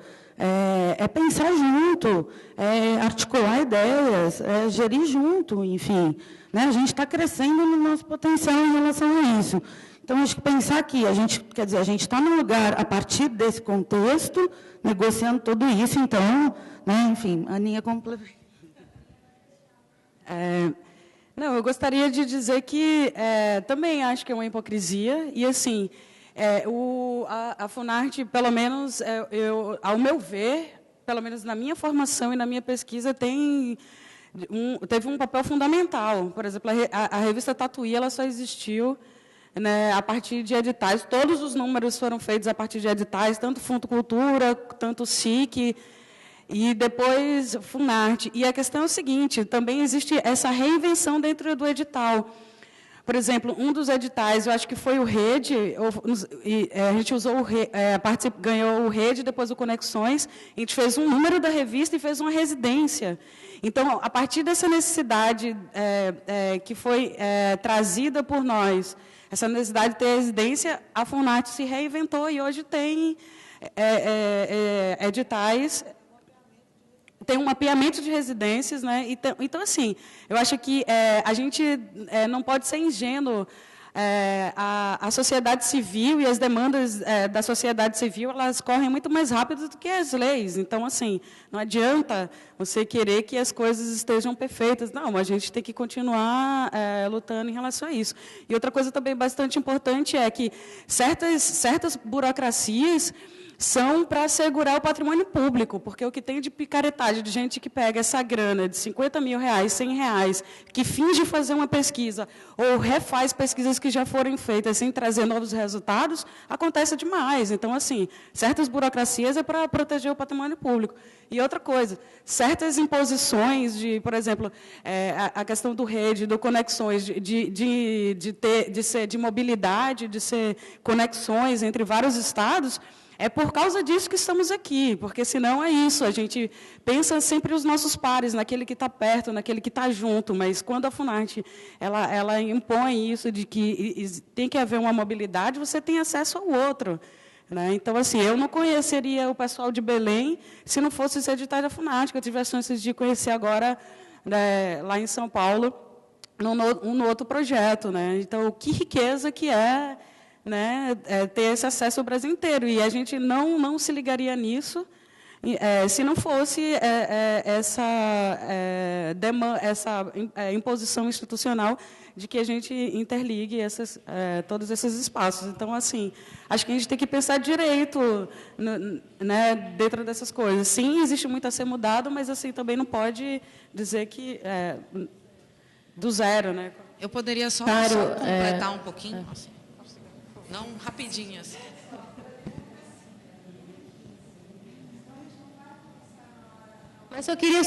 S17: É pensar junto, é articular ideias, é gerir junto, enfim. Né? A gente está crescendo no nosso potencial em relação a isso. Então, acho que pensar que a gente, quer dizer, a gente está num lugar, a partir desse contexto, negociando tudo isso, então, né, enfim, a Aninha complementa.
S18: Não, eu gostaria de dizer que também acho que é uma hipocrisia, e assim... a Funarte, pelo menos, ao meu ver, pelo menos na minha formação e na minha pesquisa, teve um papel fundamental. Por exemplo, a revista Tatuí, ela só existiu, né, a partir de editais. Todos os números foram feitos a partir de editais, tanto Fundo Cultura, tanto SIC, e depois Funarte. E a questão é o seguinte, também existe essa reinvenção dentro do edital. Por exemplo, um dos editais, eu acho que foi o Rede, a gente usou ganhou o Rede, depois o Conexões, a gente fez um número da revista e fez uma residência. Então, a partir dessa necessidade que foi trazida por nós, essa necessidade de ter residência, a Funarte se reinventou e hoje tem editais... Tem um mapeamento de residências, né? Então, assim, eu acho que a gente não pode ser ingênuo. A sociedade civil e as demandas da sociedade civil, elas correm muito mais rápido do que as leis. Então, assim, não adianta você querer que as coisas estejam perfeitas. Não, a gente tem que continuar lutando em relação a isso. E outra coisa também bastante importante é que certas burocracias são para assegurar o patrimônio público, porque o que tem de picaretagem, de gente que pega essa grana de R$50 mil, R$100, que finge fazer uma pesquisa, ou refaz pesquisas que já foram feitas sem trazer novos resultados, acontece demais. Então, assim, certas burocracias é para proteger o patrimônio público. E outra coisa, certas imposições de, por exemplo, a questão do Rede, do Conexões, de mobilidade, de ser conexões entre vários estados, é por causa disso que estamos aqui, porque senão é isso, a gente pensa sempre os nossos pares, naquele que está perto, naquele que está junto, mas quando a Funarte ela impõe isso de que tem que haver uma mobilidade, você tem acesso ao outro. Né? Então, assim, eu não conheceria o pessoal de Belém se não fosse esse edital da Funarte, que eu tive a chance de conhecer agora, né, lá em São Paulo, no outro projeto. Né? Então, que riqueza que é, né, ter esse acesso ao Brasil inteiro. E a gente não se ligaria nisso se não fosse essa imposição institucional de que a gente interligue todos esses espaços. Então, assim, acho que a gente tem que pensar direito, né, dentro dessas coisas. Sim, existe muito a ser mudado, mas assim também não pode dizer que do zero. Né?
S11: Eu poderia só completar um pouquinho? Assim. Não, rapidinho. Assim.
S4: Mas eu queria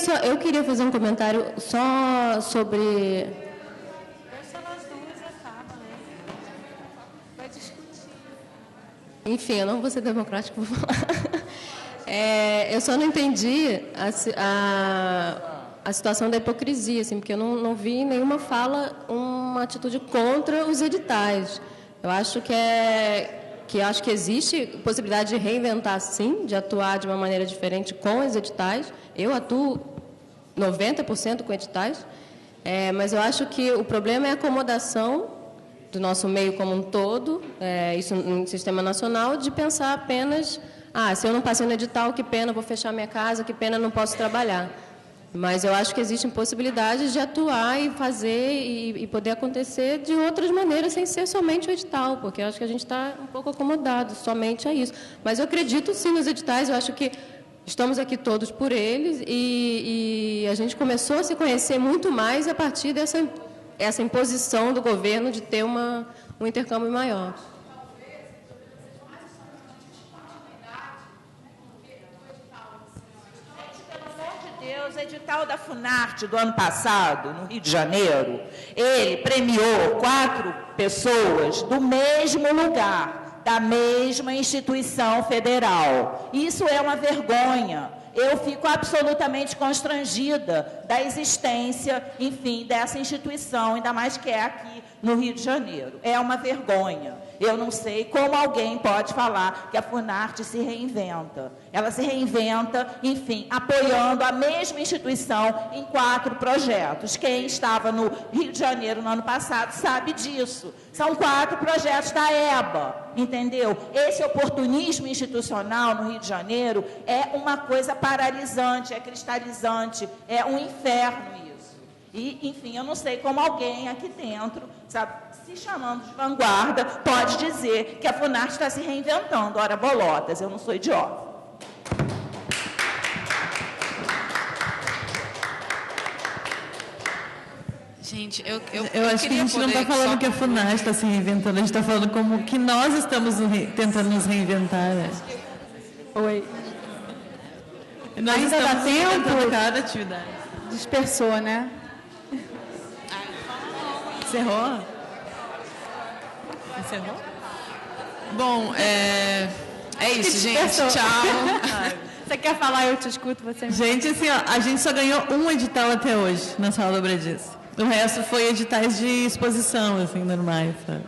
S4: fazer um comentário só sobre... Enfim, eu não vou ser democrático, vou falar. Eu só não entendi a situação da hipocrisia, assim, porque eu não vi em nenhuma fala uma atitude contra os editais. Eu acho que existe possibilidade de reinventar, sim, de atuar de uma maneira diferente com os editais. Eu atuo 90% com editais, mas eu acho que o problema é a acomodação do nosso meio como um todo, isso no sistema nacional, de pensar apenas, se eu não passei no edital, que pena, vou fechar minha casa, que pena, não posso trabalhar. Mas eu acho que existem possibilidades de atuar e fazer e poder acontecer de outras maneiras, sem ser somente o edital, porque eu acho que a gente está um pouco acomodado somente a isso. Mas eu acredito sim nos editais, eu acho que estamos aqui todos por eles e a gente começou a se conhecer muito mais a partir dessa imposição do governo de ter um intercâmbio maior.
S15: O edital da Funarte do ano passado, no Rio de Janeiro, ele premiou 4 pessoas do mesmo lugar, da mesma instituição federal. Isso é uma vergonha. Eu fico absolutamente constrangida da existência, enfim, dessa instituição, ainda mais que é aqui no Rio de Janeiro. É uma vergonha. Eu não sei como alguém pode falar que a Funarte se reinventa. Ela se reinventa, enfim, apoiando a mesma instituição em 4 projetos. Quem estava no Rio de Janeiro no ano passado sabe disso. São 4 projetos da EBA, entendeu? Esse oportunismo institucional no Rio de Janeiro é uma coisa paralisante, é cristalizante, é um inferno isso. E, enfim, eu não sei como alguém aqui dentro, sabe, se chamando de vanguarda, pode dizer que a Funarte está se reinventando. Ora, bolotas, eu não sou idiota.
S11: Gente,
S13: eu acho que a gente não está falando que a Funarte está se reinventando, a gente está falando como que nós estamos tentando nos reinventar. Né?
S18: Oi.
S13: Nós
S18: ainda dá tempo?
S13: Cada atividade.
S18: Dispersou, né?
S13: Encerrou? Encerrou?
S11: Bom, é isso, gente. Tchau.
S18: Você quer falar, eu te escuto, você me...
S13: Gente, assim, ó, a gente só ganhou um edital até hoje na Sala do Bredice. O resto foi editais de exposição, assim, normais, sabe?